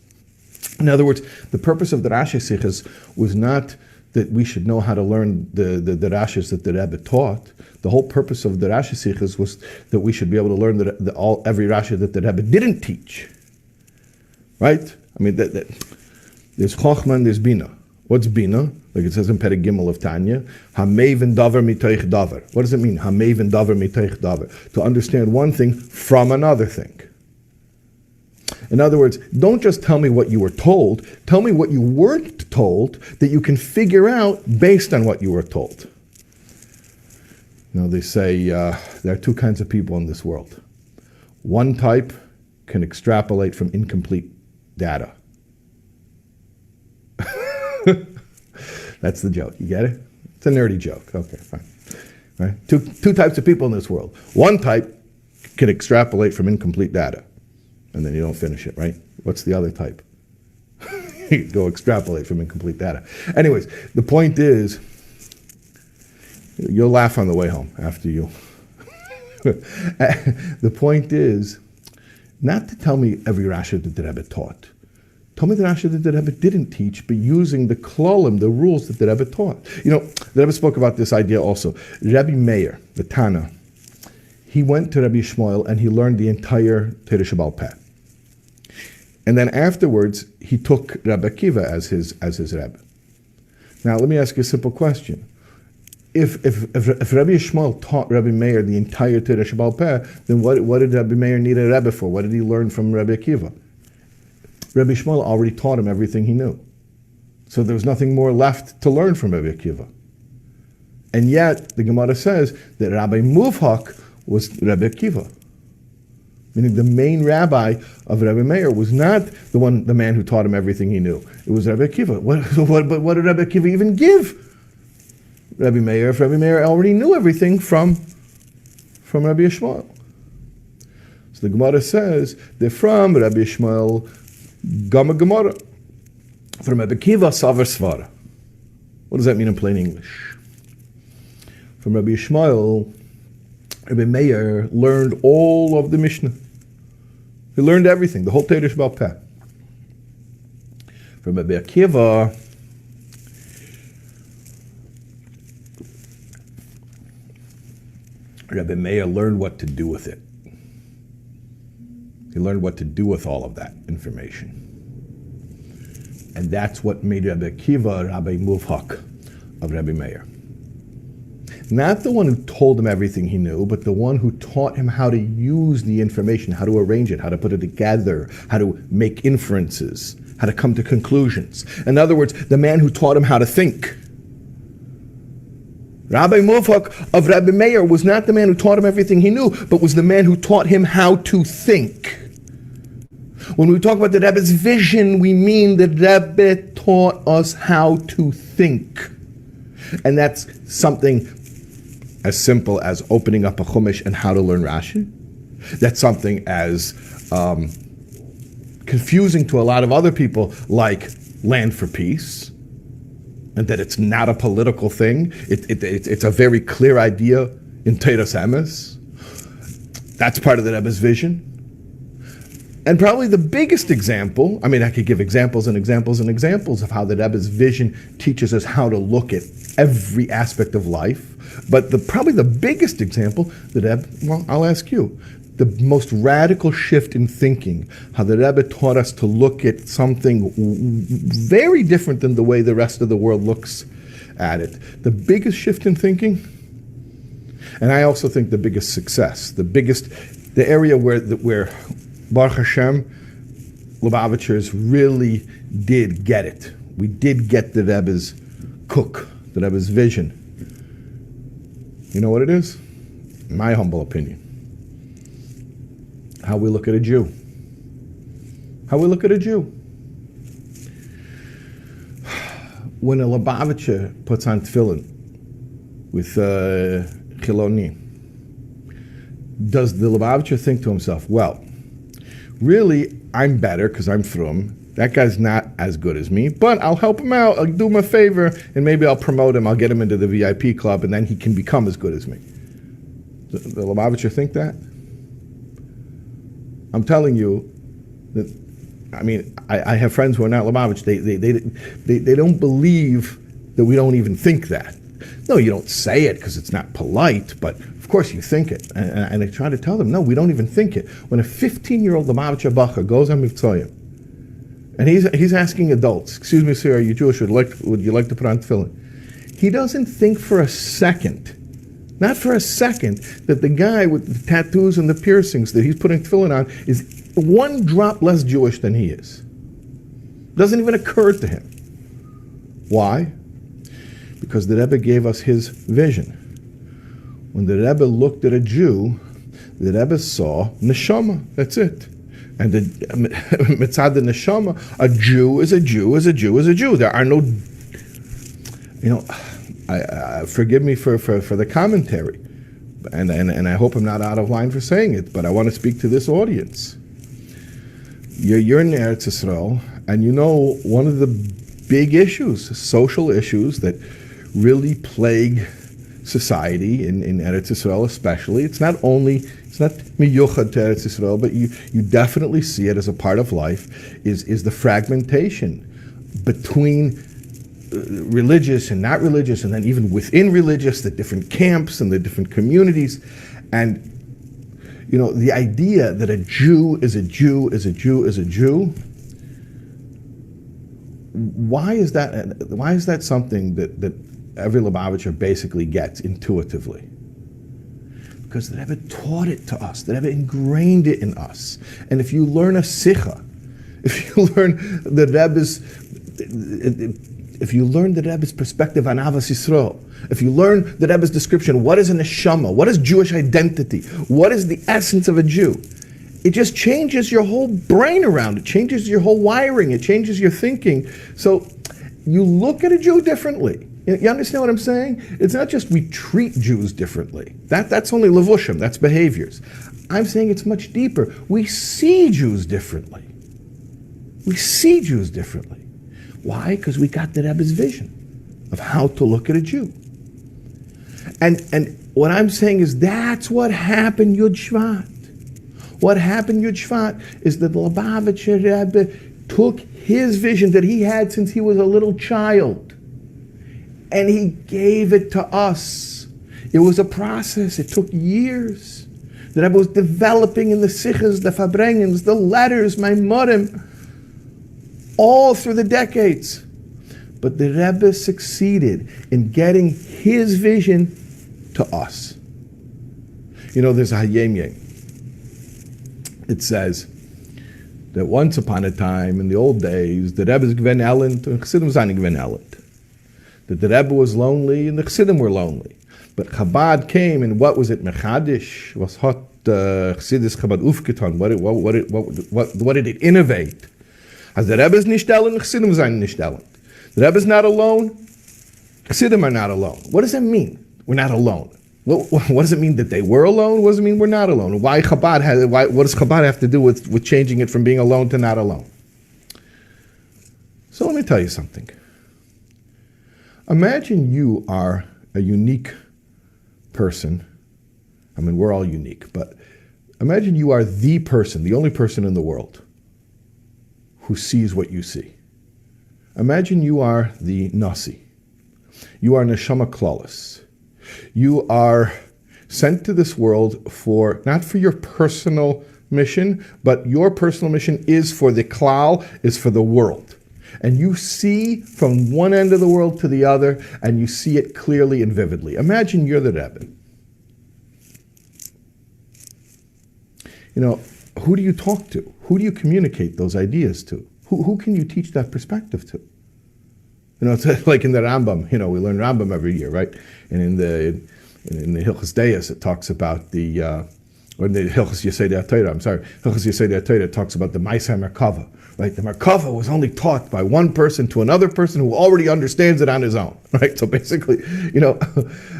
In other words, the purpose of the Rashi Sichos was not that we should know how to learn the Rashis that the Rebbe taught. The whole purpose of the Rashi Sichos was that we should be able to learn every Rashi that the Rebbe didn't teach. Right? I mean, there's Chochmah and there's Bina. What's Bina? Like it says in Perek Gimel of Tanya, Hameven davar mitoich davar. What does it mean? Hameven davar mitoich davar. To understand one thing from another thing. In other words, don't just tell me what you were told. Tell me what you weren't told that you can figure out based on what you were told. You know, they say there are two kinds of people in this world. One type can extrapolate from incomplete data. That's the joke. You get it? It's a nerdy joke. Okay, fine. Right? Two types of people in this world. One type can extrapolate from incomplete data, and then you don't finish it, right? What's the other type? You go extrapolate from incomplete data. Anyways, the point is, you'll laugh on the way home after you. The point is, not to tell me every Rashi that the Rebbe taught. Tell me the Rashi that the Rebbe didn't teach, but using the klolim, the rules that the Rebbe taught. You know, the Rebbe spoke about this idea also. Rebbe Meir, the Tana, he went to Rebbe Shmuel and he learned the entire Torah Sheba'al Peh. And then afterwards, he took Rebbe Akiva as his Rebbe. Now, let me ask you a simple question. If Rebbe Shmuel taught Rebbe Meir the entire Torah Sheba'al Peh, then what did Rebbe Meir need a Rebbe for? What did he learn from Rebbe Akiva? Rebbe Shmuel already taught him everything he knew. So there was nothing more left to learn from Rebbe Akiva. And yet, the Gemara says that Rabbi Muvhak was Rebbe Akiva. Meaning the main rabbi of Rebbe Meir was not the man who taught him everything he knew. It was Rebbe Akiva. What did Rebbe Akiva even give Rebbe Meir if Rebbe Meir already knew everything from Rebbe Shmuel? So the Gemara says that from Rebbe Shmuel, Gama Gemara. From Rebbe Akiva, Savar Svara. What does that mean in plain English? From Rebbe Shmuel, Rebbe Meir learned all of the Mishnah. He learned everything, the whole Torah Sheba'al Peh. From Rebbe Akiva, Rebbe Meir learned what to do with it. He learned what to do with all of that information. And that's what made Rebbe Akiva Rabbi Muvhak of Rebbe Meir. Not the one who told him everything he knew, but the one who taught him how to use the information, how to arrange it, how to put it together, how to make inferences, how to come to conclusions. In other words, the man who taught him how to think. Rabbi Muvhak of Rebbe Meir was not the man who taught him everything he knew, but was the man who taught him how to think. When we talk about the Rebbe's vision, we mean that Rebbe taught us how to think. And that's something as simple as opening up a Chumash and how to learn Rashi. That's something as confusing to a lot of other people, like Land for Peace, and that it's not a political thing. It's a very clear idea in Teiras Emes. That's part of the Rebbe's vision. And probably the biggest example, I mean, I could give examples and examples and examples of how the Rebbe's vision teaches us how to look at every aspect of life. But probably the biggest example, the Rebbe, well, I'll ask you, the most radical shift in thinking, how the Rebbe taught us to look at something very different than the way the rest of the world looks at it. The biggest shift in thinking, and I also think the biggest success, the area where Baruch Hashem, Lubavitchers really did get it. We did get the Rebbe's cook, the Rebbe's vision. You know what it is? In my humble opinion, how we look at a Jew. How we look at a Jew. When a Lubavitcher puts on tefillin with Chiloni, does the Lubavitcher think to himself, well, really, I'm better because I'm frum. That guy's not as good as me, but I'll help him out. I'll do him a favor, and maybe I'll promote him. I'll get him into the VIP club, and then he can become as good as me. The Lubavitcher think that? I'm telling you that. I mean, I have friends who are not Lubavitch. They don't believe that we don't even think that. No, you don't say it because it's not polite, but of course you think it. And I try to tell them, no, we don't even think it. When a 15-year-old Lubavitcher Bacha goes on Mivtzoyim, and he's asking adults, excuse me, sir, are you Jewish? Would you like to put on tefillin? He doesn't think for a second, not for a second, that the guy with the tattoos and the piercings that he's putting tefillin on is one drop less Jewish than he is. Doesn't even occur to him. Why? Because the Rebbe gave us his vision. When the Rebbe looked at a Jew, the Rebbe saw neshama. That's it. And mitzad the neshama, a Jew is a Jew is a Jew is a Jew. There are no, forgive me for the commentary, and I hope I'm not out of line for saying it, but I want to speak to this audience. You're in Eretz Yisrael, and you know one of the big issues, social issues that really plague society in Eretz Yisrael especially. It's not miyuchad to Eretz Yisrael, but you definitely see it as a part of life, is the fragmentation between religious and not religious, and then even within religious, the different camps and the different communities. And the idea that a Jew is a Jew is a Jew is a Jew, why is that something that every Lubavitcher basically gets intuitively? Because the Rebbe taught it to us. The Rebbe ingrained it in us. And if you learn a sikha, if you learn the Rebbe's perspective on Avos Yisrael, if you learn the Rebbe's description, what is a neshama, what is Jewish identity, what is the essence of a Jew, it just changes your whole brain around. It changes your whole wiring. It changes your thinking. So you look at a Jew differently. You understand what I'm saying? It's not just we treat Jews differently. That's only levushim, that's behaviors. I'm saying it's much deeper. We see Jews differently. We see Jews differently. Why? Because we got the Rebbe's vision of how to look at a Jew. And what I'm saying is that's what happened Yud Shvat. What happened Yud Shvat is that the Lubavitcher Rebbe took his vision that he had since he was a little child, and he gave it to us. It was a process. It took years. The Rebbe was developing in the sichas, the farbrengens, the letters, Maimorim, all through the decades. But the Rebbe succeeded in getting his vision to us. There's a Hayemye. It says that once upon a time, in the old days, the Rebbe's gven elend, and Chassidim zayin gven elend. That the Rebbe was lonely and the Chassidim were lonely. But Chabad came, and what was it? Mechadish? Was hot Chassidus Chabad ufgetan? What did it innovate? As the Rebbe is nicht elend, Chassidim zayin nicht elend. The Rebbe is not alone. Chassidim are not alone. What does that mean? We're not alone. What does it mean that they were alone? What does it mean we're not alone? What does Chabad have to do with changing it from being alone to not alone? So let me tell you something. Imagine you are a unique person. I mean, we're all unique, but imagine you are the person, the only person in the world who sees what you see. Imagine you are the Nasi. You are Neshama Klalis. You are sent to this world not for your personal mission, but your personal mission is for the klal, is for the world. And you see from one end of the world to the other, and you see it clearly and vividly. Imagine you're the Rebbe. Who do you talk to? Who do you communicate those ideas to? Who can you teach that perspective to? It's like in the Rambam. We learn Rambam every year, right? And in the Hilchos Deis, it talks about or in the Hilchos Yesodei HaTorah, Hilchos Yesodei HaTorah talks about the Maaseh Merkava, right? The Merkava was only taught by one person to another person who already understands it on his own, right? So basically,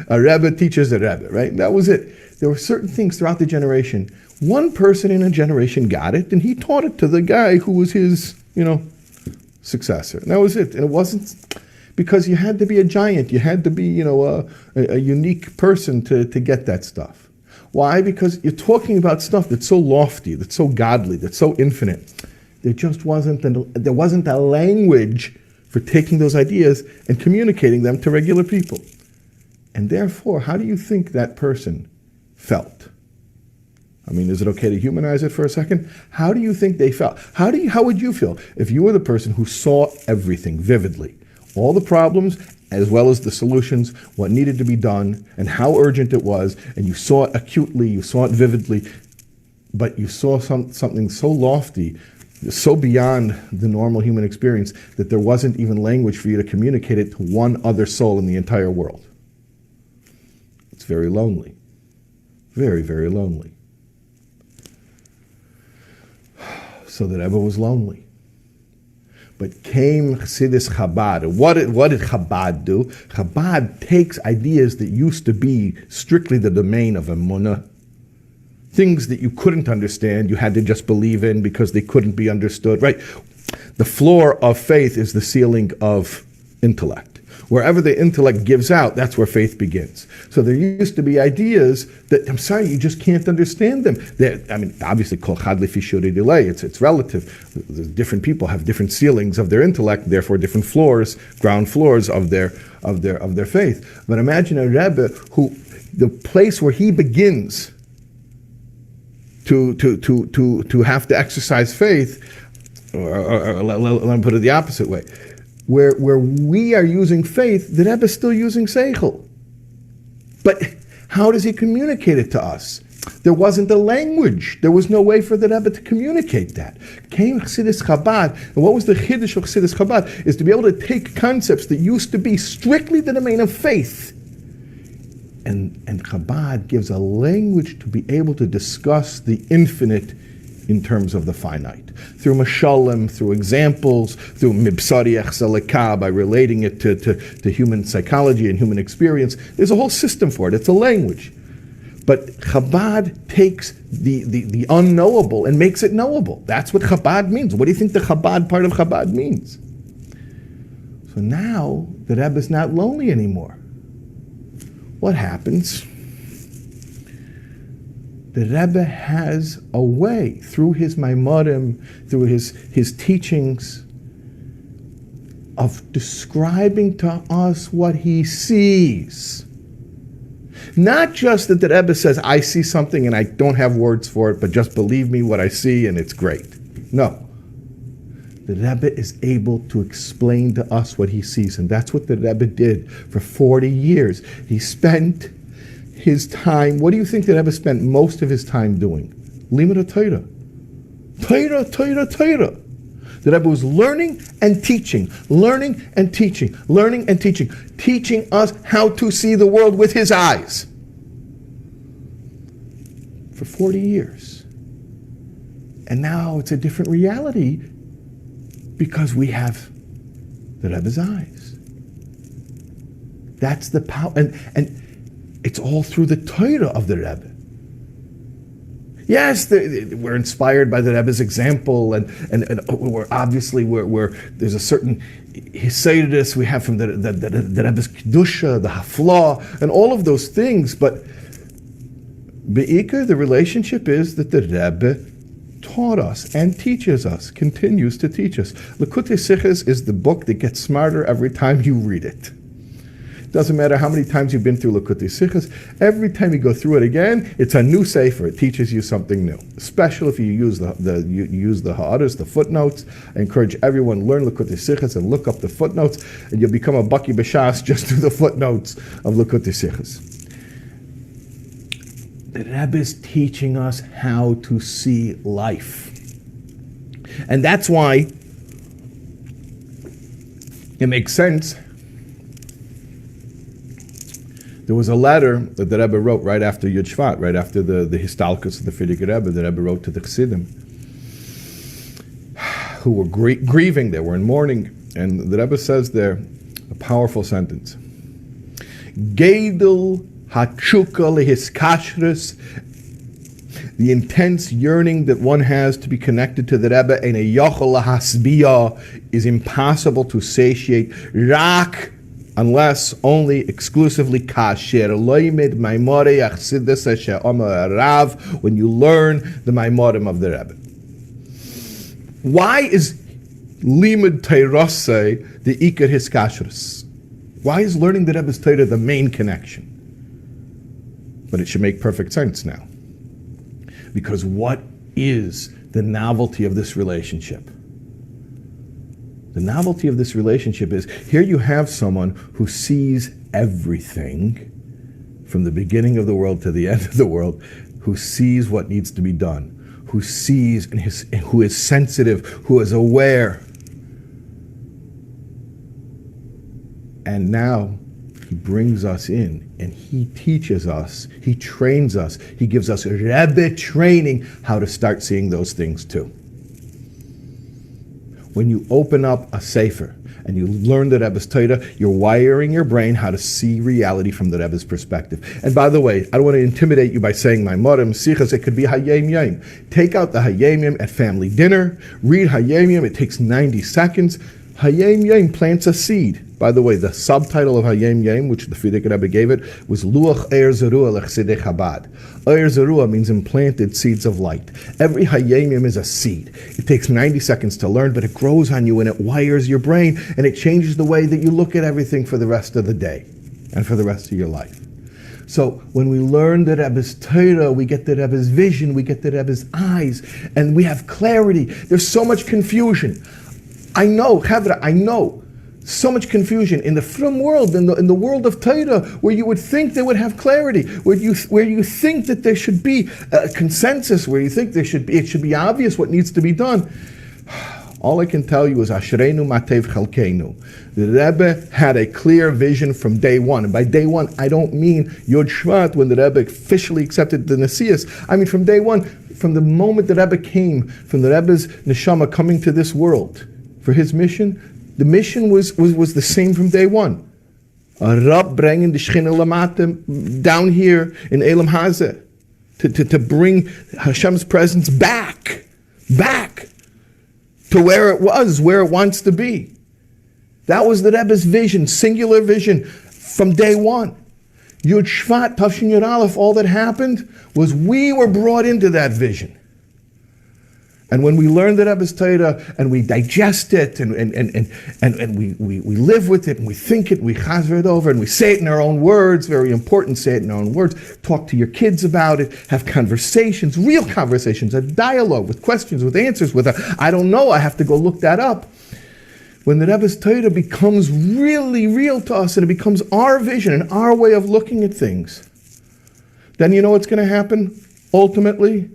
a Rebbe teaches a Rebbe, right? That was it. There were certain things throughout the generation. One person in a generation got it, and he taught it to the guy who was his, successor. And that was it. And it wasn't because you had to be a giant. You had to be, a unique person to get that stuff. Why? Because you're talking about stuff that's so lofty, that's so godly, that's so infinite. There wasn't a language for taking those ideas and communicating them to regular people. And therefore, how do you think that person felt? I mean, is it okay to humanize it for a second? How do you think they felt? How would you feel if you were the person who saw everything vividly? All the problems as well as the solutions, what needed to be done, and how urgent it was, and you saw it acutely, you saw it vividly, but you saw something so lofty, so beyond the normal human experience, that there wasn't even language for you to communicate it to one other soul in the entire world. It's very lonely. Very, very lonely. So the Rebbe was lonely. But came Chassidus Chabad. What did Chabad do? Chabad takes ideas that used to be strictly the domain of Emunah, things that you couldn't understand, you had to just believe in because they couldn't be understood, right? The floor of faith is the ceiling of intellect. Wherever the intellect gives out, that's where faith begins. So there used to be ideas that, I'm sorry, you just can't understand them. Obviously, kol chad lefi shuri delay. It's relative. Different people have different ceilings of their intellect, therefore different floors, ground floors of their faith. But imagine a Rebbe who, the place where he begins to have to exercise faith, or let me put it the opposite way. Where we are using faith, the Rebbe is still using seichel. But how does he communicate it to us? There wasn't a language. There was no way for the Rebbe to communicate that. Came Chassidus Chabad, and what was the chiddush of Chassidus Chabad? Is to be able to take concepts that used to be strictly the domain of faith, and Chabad gives a language to be able to discuss the infinite in terms of the finite. Through mashalim, through examples, through mibsari echseleka, by relating it to human psychology and human experience. There's a whole system for it. It's a language. But Chabad takes the unknowable and makes it knowable. That's what Chabad means. What do you think the Chabad part of Chabad means? So now the Rebbe is not lonely anymore. What happens? The Rebbe has a way, through his Maimorim, through his teachings, of describing to us what he sees. Not just that the Rebbe says, I see something and I don't have words for it, but just believe me what I see and it's great. No. The Rebbe is able to explain to us what he sees, and that's what the Rebbe did for 40 years. He spent his time, what do you think the Rebbe spent most of his time doing? Limud Torah. Torah. The Rebbe was learning and teaching, teaching us how to see the world with his eyes. For 40 years. And now it's a different reality because we have the Rebbe's eyes. That's the power, and it's all through the Torah of the Rebbe. Yes, we're inspired by the Rebbe's example, and we're obviously there's a certain Hisaydus we have from the Rebbe's Kedusha, the Haflah, and all of those things. But Be'ikar, the relationship is that the Rebbe taught us and teaches us, continues to teach us. Likutei Sichos is the book that gets smarter every time you read it. Doesn't matter how many times you've been through Likutei Sichos, every time you go through it again, it's a new sefer. It teaches you something new. Especially if you use the ha'aras, the footnotes. I encourage everyone to learn Likutei Sichos and look up the footnotes, and you'll become a Baki B'Shas just through the footnotes of Likutei Sichos. The Rebbe is teaching us how to see life. And that's why it makes sense. There was a letter that the Rebbe wrote right after Yud Shvat, right after the Histalkus of the Frierdiker Rebbe. The Rebbe wrote to the Chassidim, who were grieving. They were in mourning. And the Rebbe says there a powerful sentence. Geidel hatshuka lehiskashrus the intense yearning that one has to be connected to the Rebbe, and a yochel lahasbiya, is impossible to satiate, rak, unless only exclusively kasher loimed maimore achsidus she'omer rav, when you learn the maimorim of the Rebbe. Why is limud teiraseh the ikar hiskashrus? Why is learning the Rebbe's Torah the main connection? But it should make perfect sense now. Because what is the novelty of this relationship? The novelty of this relationship is, here you have someone who sees everything from the beginning of the world to the end of the world, who sees what needs to be done, who sees and who is sensitive, who is aware. And now he brings us in and he teaches us, he trains us, he gives us Rebbe training how to start seeing those things too. When you open up a sefer and you learn the Rebbe's Torah, you're wiring your brain how to see reality from the Rebbe's perspective. And by the way, I don't want to intimidate you by saying my morim sichas. It could be Hayom Yom. Take out the Hayom Yom at family dinner. Read Hayom Yom. It takes 90 seconds. Hayom Yom plants a seed. By the way, the subtitle of Hayom Yom, which the Frierdiker Rebbe gave it, was Luach Eir Zerua L'Chsidei Chabad. Eir Zerua means implanted seeds of light. Every Hayom Yom is a seed. It takes 90 seconds to learn, but it grows on you and it wires your brain and it changes the way that you look at everything for the rest of the day and for the rest of your life. So when we learn the Rebbe's Torah, we get the Rebbe's vision, we get the Rebbe's eyes, and we have clarity. There's so much confusion. I know, Chavra, I know. So much confusion in the frum world, in the world of Torah, where you would think they would have clarity, where you think that there should be a consensus, where you think it should be obvious what needs to be done. All I can tell you is Ashreinu Matev Chalkeinu. The Rebbe had a clear vision from day one, and by day one I don't mean Yod Shvat when the Rebbe officially accepted the Nesias. I mean from day one, from the moment the Rebbe came, from the Rebbe's neshama coming to this world for his mission. The mission was the same from day one. A Rab bringing the Shechina Lamata down here in Elam Hazeh to bring Hashem's presence back to where it was, where it wants to be. That was the Rebbe's vision, singular vision from day one. Yud Shvat, Tafshin Yud Aleph, all that happened was we were brought into that vision. And when we learn the Rebbe's Torah and we digest it and we live with it and we think it, we chazer it over and we say it in our own words, very important, say it in our own words, talk to your kids about it, have conversations, real conversations, a dialogue with questions, with answers, with I don't know, I have to go look that up. When the Rebbe's Torah becomes really real to us and it becomes our vision and our way of looking at things, then you know what's going to happen ultimately?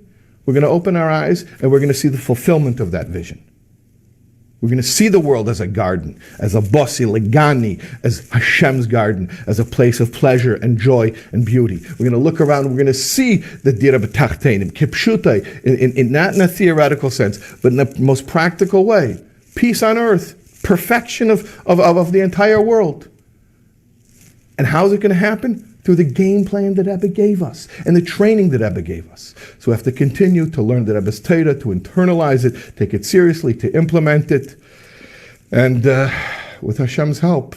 We're going to open our eyes and we're going to see the fulfillment of that vision. We're going to see the world as a garden, as a bosi, legani, as Hashem's garden, as a place of pleasure and joy and beauty. We're going to look around and we're going to see the dira b'tachtenim, kipshutai, in not in a theoretical sense, but in the most practical way. Peace on earth, perfection of the entire world. And how is it going to happen? Through the game plan that Rebbe gave us and the training that Rebbe gave us. So we have to continue to learn the Rebbe's Torah, to internalize it, take it seriously, to implement it. And with Hashem's help,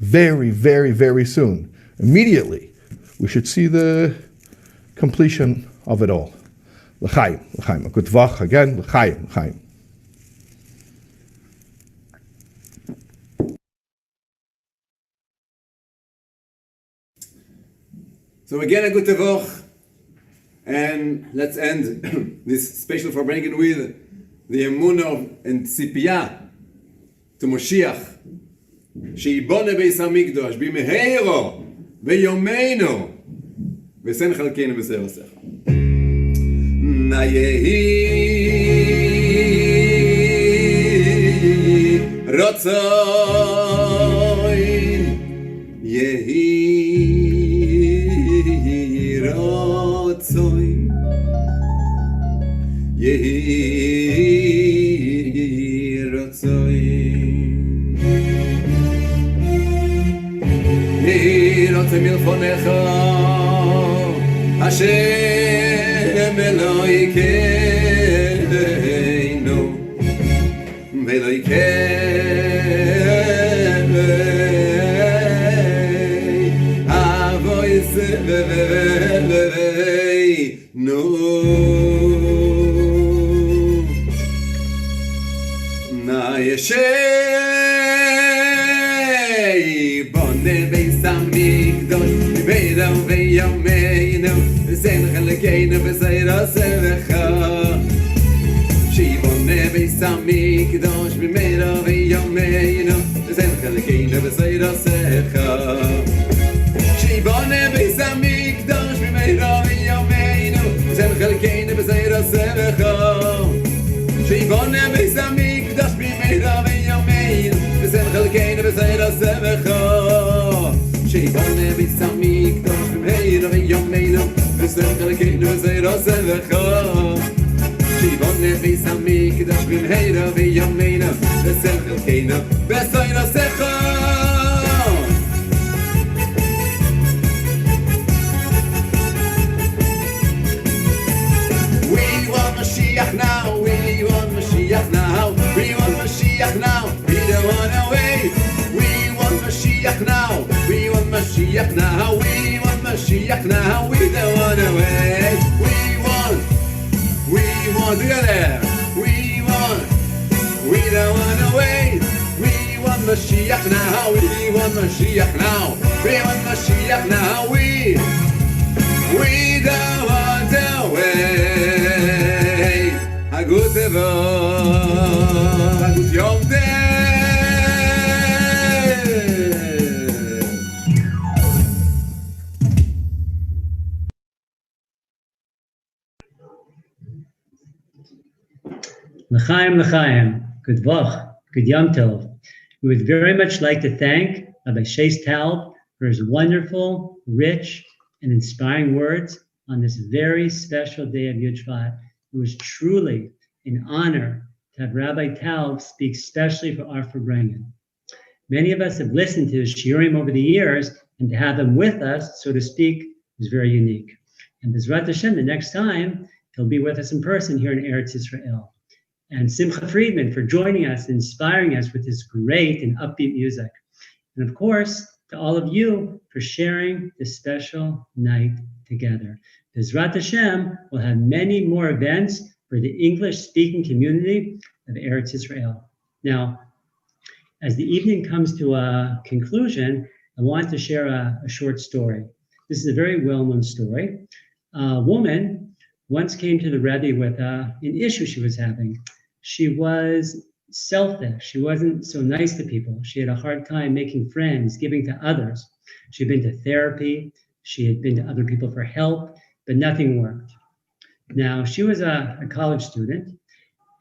very, very, very soon, immediately, we should see the completion of it all. L'chaim, l'chaim. A good vach again, l'chaim, l'chaim. So again, a good tevoch, and let's end this special for bringing with the emunah and tzipiyah to Moshiach. Sheibone beis hamikdash b'meheiro v'yomeinu v'sen chalkeinu b'seir v'secha. Na yehi rotzoin yehi Rotzoin Yehi Rotzoin Yehi Rotzoin milfonecha Hashem Eloi Elokeinu Veloikei Avois Velokeinu Na Yeshei Bone Beis HaMikdash Beida Veyameinu Zen Chalkeinu V'Seira Sevecha Shibone Beis HaMikdash Beida Veyameinu Zen Chalkeinu V'Seira Sevecha Shibone Beis HaMikdash Beida Veyameinu Zen Chalkeinu V'Seira Sevecha Shibone Beis HaMikdash Beida Veyameinu Zen Chalkeinu V'Seira Sevecha Shibone Beis HaMikdash Beida Veyameinu Zen Chalkeinu V'Seira Sevecha Shibone Beis HaMikdash Beida Veyameinu Zen Chalkeinu V'Seira Sevecha. We want Mashiach now, we want Mashiach now, we want Mashiach now, we don't wanna wait. We want Mashiach now, we want Mashiach now, we want Mashiach now, we don't wanna wait. We want together. We don't wanna wait. We want Mashiach now, we want Mashiach now, we want Mashiach now, we don't want to wait. Hagut Tov, Hagut Yom Tov. L'chaim, l'chaim, good vach, good yom tov. We would very much like to thank Rabbi Shais Taub for his wonderful, rich, and inspiring words on this very special day of Yud Shvat. It was truly an honor to have Rabbi Taub speak specially for our Farbrengen. Many of us have listened to his shiurim over the years, and to have him with us, so to speak, was very unique. And B'ezrat Hashem, the next time, he'll be with us in person here in Eretz Yisrael. And Simcha Friedman for joining us, inspiring us with his great and upbeat music. And of course, to all of you for sharing this special night together. B'ezrat Hashem will have many more events for the English-speaking community of Eretz Yisrael. Now, as the evening comes to a conclusion, I want to share a short story. This is a very well-known story. A woman once came to the Rebbe with an issue she was having. She was selfish. She wasn't so nice to people. She had a hard time making friends, giving to others. She'd been to therapy. She had been to other people for help, but nothing worked. Now, she was a college student,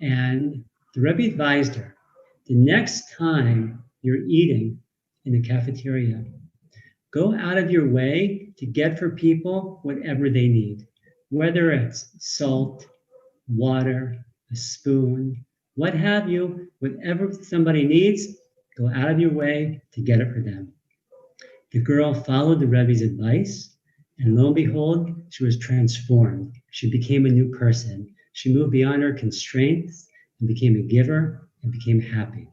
and the Rebbe advised her, the next time you're eating in the cafeteria, go out of your way to get for people whatever they need, whether it's salt, water, a spoon, what have you, whatever somebody needs, go out of your way to get it for them. The girl followed the Rebbe's advice, and lo and behold, she was transformed. She became a new person. She moved beyond her constraints and became a giver and became happy.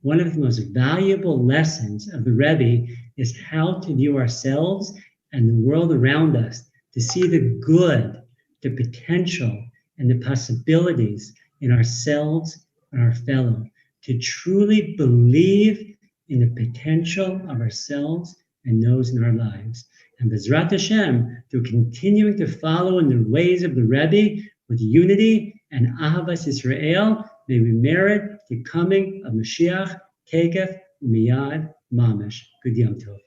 One of the most valuable lessons of the Rebbe is how to view ourselves and the world around us, to see the good, the potential, and the possibilities in ourselves and our fellow, to truly believe in the potential of ourselves and those in our lives. And B'ezrat Hashem, through continuing to follow in the ways of the Rebbe with unity and Ahavas Yisrael, may we merit the coming of Mashiach, Tekef, Miyad, Mamash. Good Yom Tov.